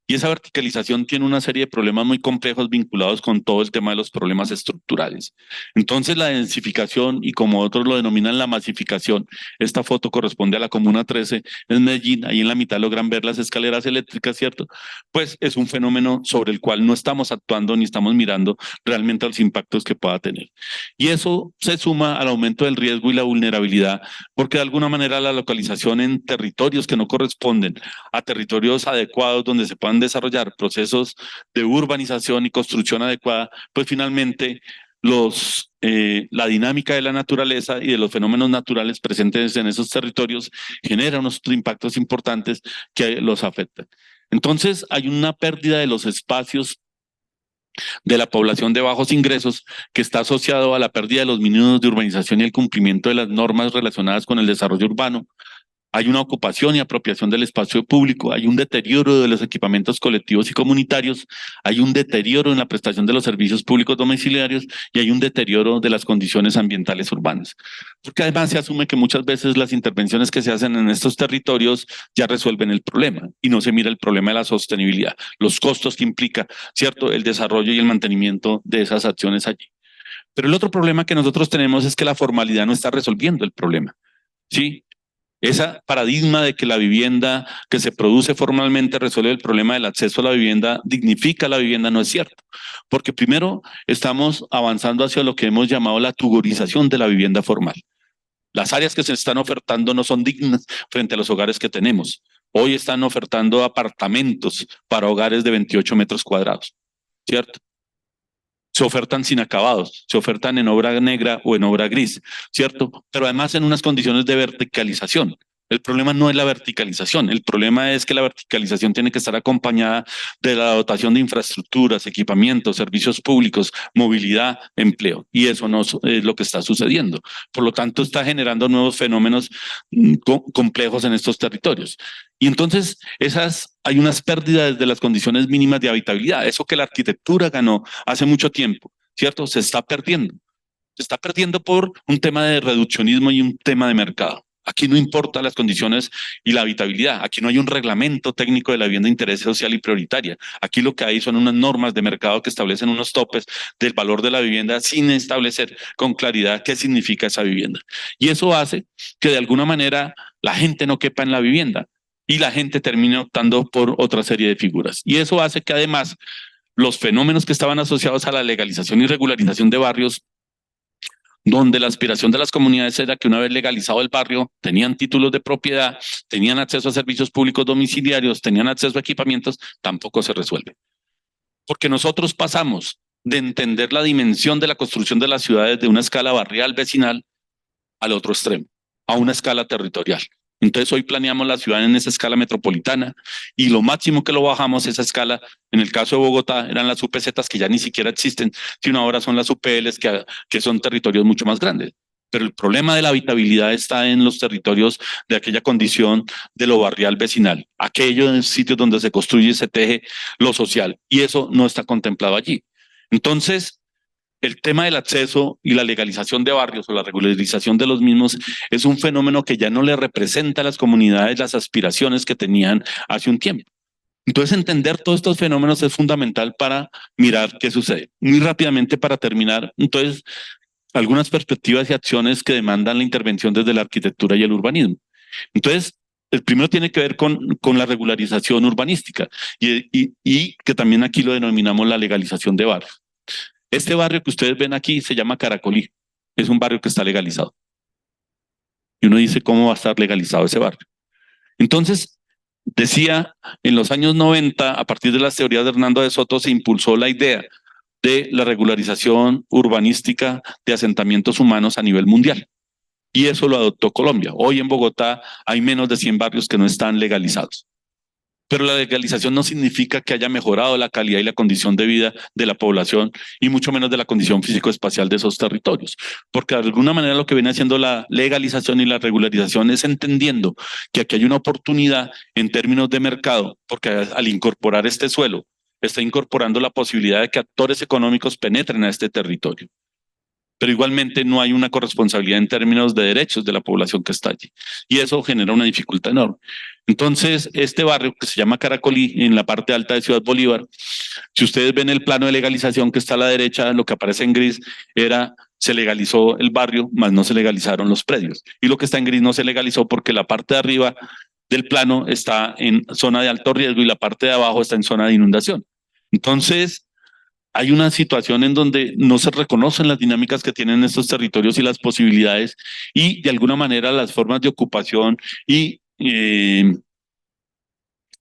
Y esa verticalización tiene una serie de problemas muy complejos vinculados con todo el tema de los problemas estructurales. Entonces la densificación, y como otros lo denominan la masificación, esta foto corresponde a la Comuna 13 en Medellín, ahí en la mitad logran ver las escaleras eléctricas, ¿cierto? Pues es un fenómeno sobre el cual no estamos actuando ni estamos mirando realmente los impactos que pueda tener. Y eso se suma al aumento del riesgo y la vulnerabilidad, porque de alguna manera la localización en territorios que no corresponden a territorios adecuados donde se puedan desarrollar procesos de urbanización y construcción adecuada, pues finalmente la dinámica de la naturaleza y de los fenómenos naturales presentes en esos territorios genera unos impactos importantes que los afectan. Entonces hay una pérdida de los espacios de la población de bajos ingresos que está asociado a la pérdida de los mínimos de urbanización y el cumplimiento de las normas relacionadas con el desarrollo urbano, hay una ocupación y apropiación del espacio público, hay un deterioro de los equipamientos colectivos y comunitarios, hay un deterioro en la prestación de los servicios públicos domiciliarios y hay un deterioro de las condiciones ambientales urbanas. Porque además se asume que muchas veces las intervenciones que se hacen en estos territorios ya resuelven el problema y no se mira el problema de la sostenibilidad, los costos que implica, ¿cierto?, el desarrollo y el mantenimiento de esas acciones allí. Pero el otro problema que nosotros tenemos es que la formalidad no está resolviendo el problema, ¿sí? Ese paradigma de que la vivienda que se produce formalmente resuelve el problema del acceso a la vivienda, dignifica la vivienda, no es cierto. Porque primero estamos avanzando hacia lo que hemos llamado la tugorización de la vivienda formal. Las áreas que se están ofertando no son dignas frente a los hogares que tenemos. Hoy están ofertando apartamentos para hogares de 28 metros cuadrados, ¿cierto? Se ofertan sin acabados, se ofertan en obra negra o en obra gris, ¿cierto? Pero además en unas condiciones de verticalización. El problema no es la verticalización, el problema es que la verticalización tiene que estar acompañada de la dotación de infraestructuras, equipamientos, servicios públicos, movilidad, empleo. Y eso no es lo que está sucediendo. Por lo tanto, está generando nuevos fenómenos complejos en estos territorios. Y entonces hay unas pérdidas de las condiciones mínimas de habitabilidad. Eso que la arquitectura ganó hace mucho tiempo, ¿cierto? Se está perdiendo. Se está perdiendo por un tema de reduccionismo y un tema de mercado. Aquí no importan las condiciones y la habitabilidad. Aquí no hay un reglamento técnico de la vivienda de interés social y prioritaria. Aquí lo que hay son unas normas de mercado que establecen unos topes del valor de la vivienda sin establecer con claridad qué significa esa vivienda. Y eso hace que de alguna manera la gente no quepa en la vivienda y la gente termine optando por otra serie de figuras. Y eso hace que además los fenómenos que estaban asociados a la legalización y regularización de barrios, donde la aspiración de las comunidades era que una vez legalizado el barrio, tenían títulos de propiedad, tenían acceso a servicios públicos domiciliarios, tenían acceso a equipamientos, tampoco se resuelve. Porque nosotros pasamos de entender la dimensión de la construcción de las ciudades de una escala barrial vecinal al otro extremo, a una escala territorial. Entonces hoy planeamos la ciudad en esa escala metropolitana y lo máximo que lo bajamos esa escala, en el caso de Bogotá, eran las UPZs que ya ni siquiera existen, sino ahora son las UPLs que son territorios mucho más grandes. Pero el problema de la habitabilidad está en los territorios de aquella condición de lo barrial vecinal, aquellos sitios donde se construye y se teje lo social, y eso no está contemplado allí. Entonces, el tema del acceso y la legalización de barrios o la regularización de los mismos es un fenómeno que ya no le representa a las comunidades las aspiraciones que tenían hace un tiempo. Entonces, entender todos estos fenómenos es fundamental para mirar qué sucede. Muy rápidamente para terminar, entonces, algunas perspectivas y acciones que demandan la intervención desde la arquitectura y el urbanismo. Entonces, el primero tiene que ver con la regularización urbanística y que también aquí lo denominamos la legalización de barrios. Este barrio que ustedes ven aquí se llama Caracolí. Es un barrio que está legalizado. Y uno dice, ¿cómo va a estar legalizado ese barrio? Entonces, decía, en los años 90, a partir de las teorías de Hernando de Soto, se impulsó la idea de la regularización urbanística de asentamientos humanos a nivel mundial. Y eso lo adoptó Colombia. Hoy en Bogotá hay menos de 100 barrios que no están legalizados. Pero la legalización no significa que haya mejorado la calidad y la condición de vida de la población y mucho menos de la condición físico-espacial de esos territorios. Porque de alguna manera lo que viene haciendo la legalización y la regularización es entendiendo que aquí hay una oportunidad en términos de mercado, porque al incorporar este suelo, está incorporando la posibilidad de que actores económicos penetren a este territorio. Pero igualmente no hay una corresponsabilidad en términos de derechos de la población que está allí. Y eso genera una dificultad enorme. Entonces, este barrio que se llama Caracolí, en la parte alta de Ciudad Bolívar, si ustedes ven el plano de legalización que está a la derecha, lo que aparece en gris se legalizó el barrio, más no se legalizaron los predios. Y lo que está en gris no se legalizó porque la parte de arriba del plano está en zona de alto riesgo y la parte de abajo está en zona de inundación. Entonces, hay una situación en donde no se reconocen las dinámicas que tienen estos territorios y las posibilidades y de alguna manera las formas de ocupación y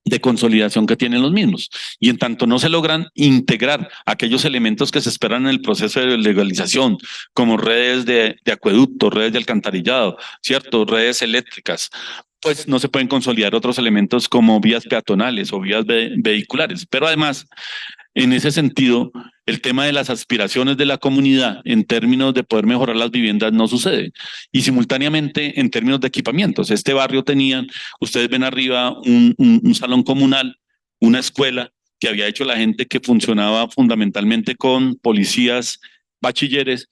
de consolidación que tienen los mismos. Y en tanto no se logran integrar aquellos elementos que se esperan en el proceso de legalización, como redes de acueducto, redes de alcantarillado, ¿cierto? Redes eléctricas, pues no se pueden consolidar otros elementos como vías peatonales o vías vehiculares. Pero además, en ese sentido, el tema de las aspiraciones de la comunidad en términos de poder mejorar las viviendas no sucede. Y simultáneamente en términos de equipamientos, este barrio tenían, ustedes ven arriba un salón comunal, una escuela que había hecho la gente que funcionaba fundamentalmente con policías, bachilleres,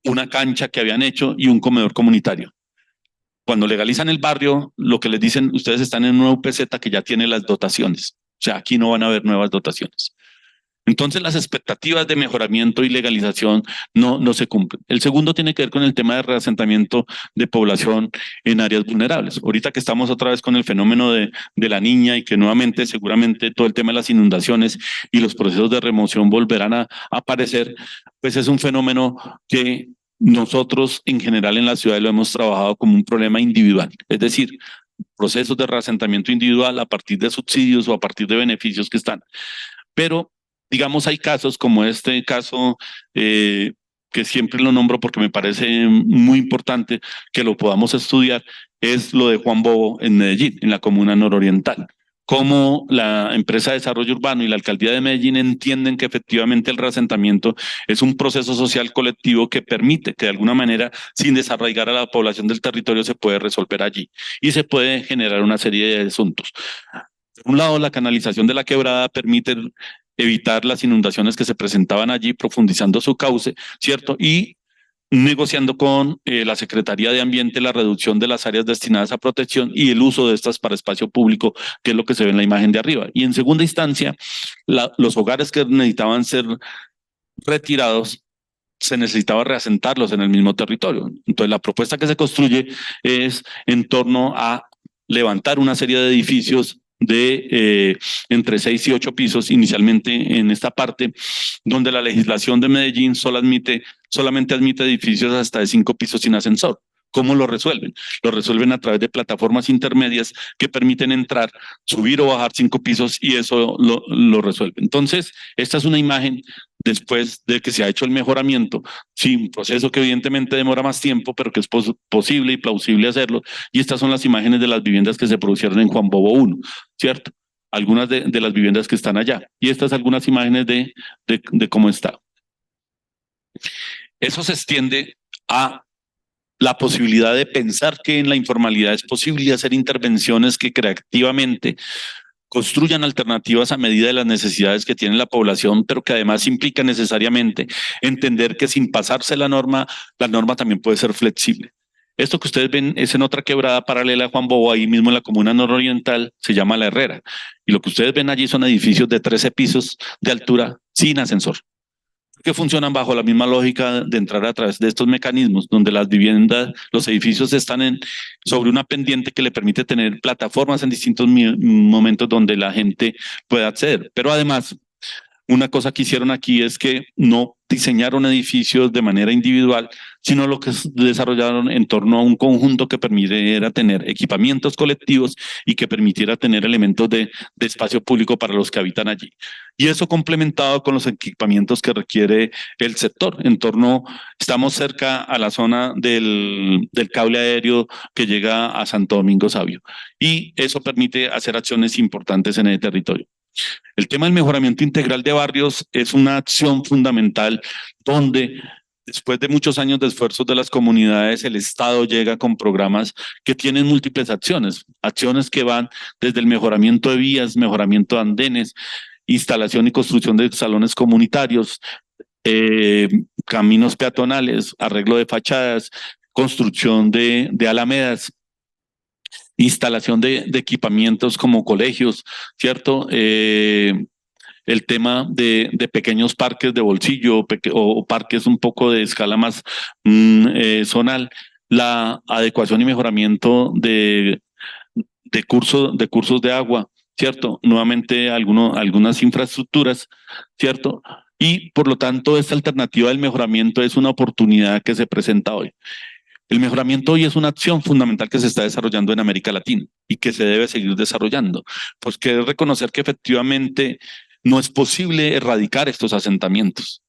una cancha que habían hecho y un comedor comunitario. Cuando legalizan el barrio, lo que les dicen, ustedes están en una UPZ que ya tiene las dotaciones. O sea, aquí no van a haber nuevas dotaciones. Entonces las expectativas de mejoramiento y legalización no se cumplen. El segundo tiene que ver con el tema de reasentamiento de población en áreas vulnerables. Ahorita que estamos otra vez con el fenómeno de la niña y que nuevamente seguramente todo el tema de las inundaciones y los procesos de remoción volverán a aparecer, pues es un fenómeno que nosotros en general en la ciudad lo hemos trabajado como un problema individual, es decir, procesos de reasentamiento individual a partir de subsidios o a partir de beneficios que están. Pero digamos, hay casos como este caso, que siempre lo nombro porque me parece muy importante que lo podamos estudiar, es lo de Juan Bobo en Medellín, en la comuna nororiental. Cómo la empresa de desarrollo urbano y la alcaldía de Medellín entienden que efectivamente el reasentamiento es un proceso social colectivo que permite que de alguna manera, sin desarraigar a la población del territorio, se puede resolver allí y se puede generar una serie de asuntos. Por un lado, la canalización de la quebrada permite evitar las inundaciones que se presentaban allí, profundizando su cauce, ¿cierto? Y negociando con la Secretaría de Ambiente la reducción de las áreas destinadas a protección y el uso de estas para espacio público, que es lo que se ve en la imagen de arriba. Y en segunda instancia, los hogares que necesitaban ser retirados, se necesitaba reasentarlos en el mismo territorio. Entonces, la propuesta que se construye es en torno a levantar una serie de edificios de entre 6 y 8 pisos inicialmente en esta parte, donde la legislación de Medellín solamente admite edificios hasta de 5 pisos sin ascensor. ¿Cómo lo resuelven? Lo resuelven a través de plataformas intermedias que permiten entrar, subir o bajar 5 pisos y eso lo resuelve. Entonces, esta es una imagen después de que se ha hecho el mejoramiento, sí, un proceso que evidentemente demora más tiempo, pero que es posible y plausible hacerlo. Y estas son las imágenes de las viviendas que se produjeron en Juan Bobo 1, ¿cierto? Algunas de las viviendas que están allá. Y estas algunas imágenes de cómo está. Eso se extiende a la posibilidad de pensar que en la informalidad es posible hacer intervenciones que creativamente construyan alternativas a medida de las necesidades que tiene la población, pero que además implica necesariamente entender que sin pasarse la norma también puede ser flexible. Esto que ustedes ven es en otra quebrada paralela a Juan Bobo, ahí mismo en la comuna nororiental, se llama La Herrera. Y lo que ustedes ven allí son edificios de 13 pisos de altura sin ascensor, que funcionan bajo la misma lógica de entrar a través de estos mecanismos, donde las viviendas, los edificios están sobre una pendiente que le permite tener plataformas en distintos momentos donde la gente pueda acceder. Pero además, una cosa que hicieron aquí es que no diseñaron edificios de manera individual, sino lo que desarrollaron en torno a un conjunto que permitiera tener equipamientos colectivos y que permitiera tener elementos de espacio público para los que habitan allí. Y eso complementado con los equipamientos que requiere el sector. Estamos cerca a la zona del cable aéreo que llega a Santo Domingo Sabio. Y eso permite hacer acciones importantes en el territorio. El tema del mejoramiento integral de barrios es una acción fundamental donde después de muchos años de esfuerzos de las comunidades, el Estado llega con programas que tienen múltiples acciones que van desde el mejoramiento de vías, mejoramiento de andenes, instalación y construcción de salones comunitarios, caminos peatonales, arreglo de fachadas, construcción de alamedas, instalación de equipamientos como colegios, ¿cierto? El tema de pequeños parques de bolsillo o parques un poco de escala más zonal, la adecuación y mejoramiento de cursos de agua, ¿cierto? Nuevamente algunas infraestructuras, ¿cierto? Y por lo tanto esta alternativa del mejoramiento es una oportunidad que se presenta hoy. El mejoramiento hoy es una acción fundamental que se está desarrollando en América Latina y que se debe seguir desarrollando, pues que es reconocer que efectivamente no es posible erradicar estos asentamientos.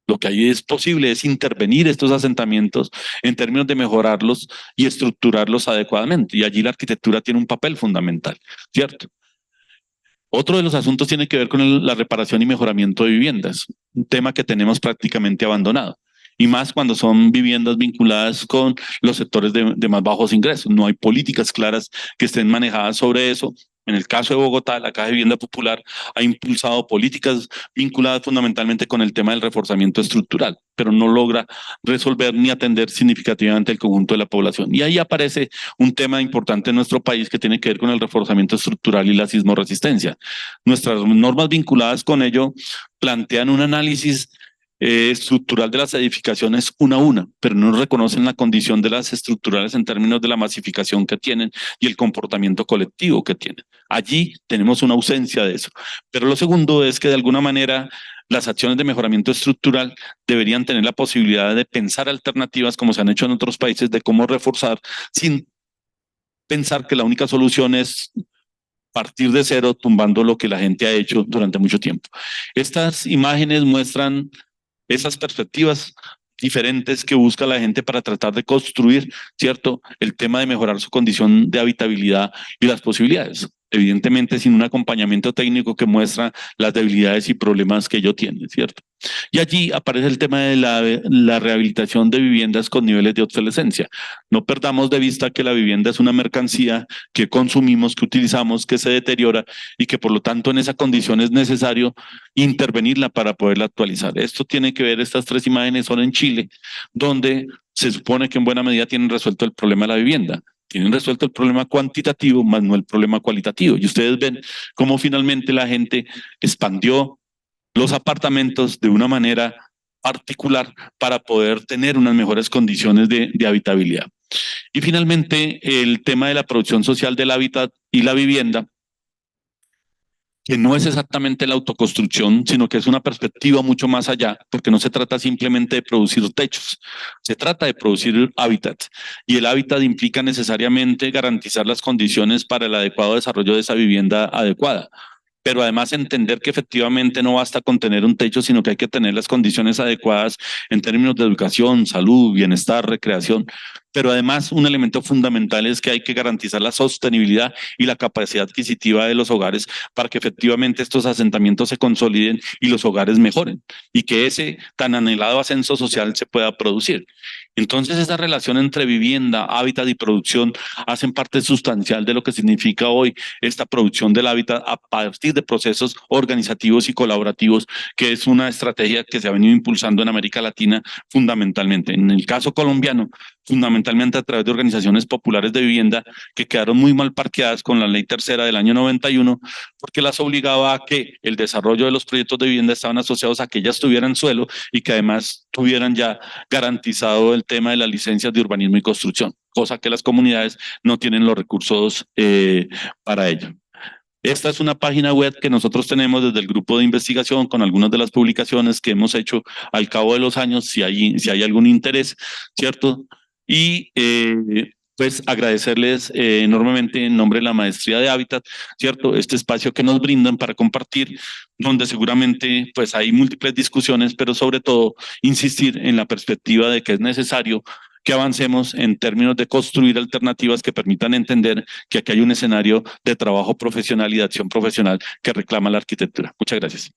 Lo que ahí es posible es intervenir estos asentamientos en términos de mejorarlos y estructurarlos adecuadamente. Y allí la arquitectura tiene un papel fundamental, ¿cierto? Otro de los asuntos tiene que ver con la reparación y mejoramiento de viviendas, un tema que tenemos prácticamente abandonado. Y más cuando son viviendas vinculadas con los sectores de más bajos ingresos. No hay políticas claras que estén manejadas sobre eso. En el caso de Bogotá, la Caja de Vivienda Popular ha impulsado políticas vinculadas fundamentalmente con el tema del reforzamiento estructural, pero no logra resolver ni atender significativamente el conjunto de la población. Y ahí aparece un tema importante en nuestro país que tiene que ver con el reforzamiento estructural y la sismoresistencia. Nuestras normas vinculadas con ello plantean un análisis estructural de las edificaciones una a una, pero no reconocen la condición de las estructurales en términos de la masificación que tienen y el comportamiento colectivo que tienen. Allí tenemos una ausencia de eso. Pero lo segundo es que de alguna manera las acciones de mejoramiento estructural deberían tener la posibilidad de pensar alternativas como se han hecho en otros países de cómo reforzar sin pensar que la única solución es partir de cero tumbando lo que la gente ha hecho durante mucho tiempo. Estas imágenes muestran esas perspectivas diferentes que busca la gente para tratar de construir, ¿cierto? El tema de mejorar su condición de habitabilidad y las posibilidades. Evidentemente sin un acompañamiento técnico que muestra las debilidades y problemas que ellos tienen, ¿cierto? Y allí aparece el tema de la rehabilitación de viviendas con niveles de obsolescencia. No perdamos de vista que la vivienda es una mercancía que consumimos, que utilizamos, que se deteriora y que por lo tanto en esa condición es necesario intervenirla para poderla actualizar. Esto tiene que ver, estas tres imágenes son en Chile, donde se supone que en buena medida tienen resuelto el problema de la vivienda. Tienen resuelto el problema cuantitativo, más no el problema cualitativo. Y ustedes ven cómo finalmente la gente expandió los apartamentos de una manera particular para poder tener unas mejores condiciones de habitabilidad. Y finalmente, el tema de la producción social del hábitat y la vivienda, que no es exactamente la autoconstrucción, sino que es una perspectiva mucho más allá, porque no se trata simplemente de producir techos, se trata de producir hábitats. Y el hábitat implica necesariamente garantizar las condiciones para el adecuado desarrollo de esa vivienda adecuada, pero además entender que efectivamente no basta con tener un techo, sino que hay que tener las condiciones adecuadas en términos de educación, salud, bienestar, recreación. Pero además un elemento fundamental es que hay que garantizar la sostenibilidad y la capacidad adquisitiva de los hogares para que efectivamente estos asentamientos se consoliden y los hogares mejoren y que ese tan anhelado ascenso social se pueda producir. Entonces esa relación entre vivienda, hábitat y producción hacen parte sustancial de lo que significa hoy esta producción del hábitat a partir de procesos organizativos y colaborativos, que es una estrategia que se ha venido impulsando en América Latina fundamentalmente. En el caso colombiano, fundamentalmente a través de organizaciones populares de vivienda que quedaron muy mal parqueadas con la ley tercera del año 91, porque las obligaba a que el desarrollo de los proyectos de vivienda estaban asociados a que ellas tuvieran suelo y que además tuvieran ya garantizado el tema de las licencias de urbanismo y construcción, cosa que las comunidades no tienen los recursos para ello. Esta es una página web que nosotros tenemos desde el grupo de investigación con algunas de las publicaciones que hemos hecho al cabo de los años, si hay algún interés, ¿cierto? Y pues agradecerles enormemente en nombre de la Maestría de Hábitat, ¿cierto? Este espacio que nos brindan para compartir, donde seguramente pues hay múltiples discusiones, pero sobre todo insistir en la perspectiva de que es necesario que avancemos en términos de construir alternativas que permitan entender que aquí hay un escenario de trabajo profesional y de acción profesional que reclama la arquitectura. Muchas gracias.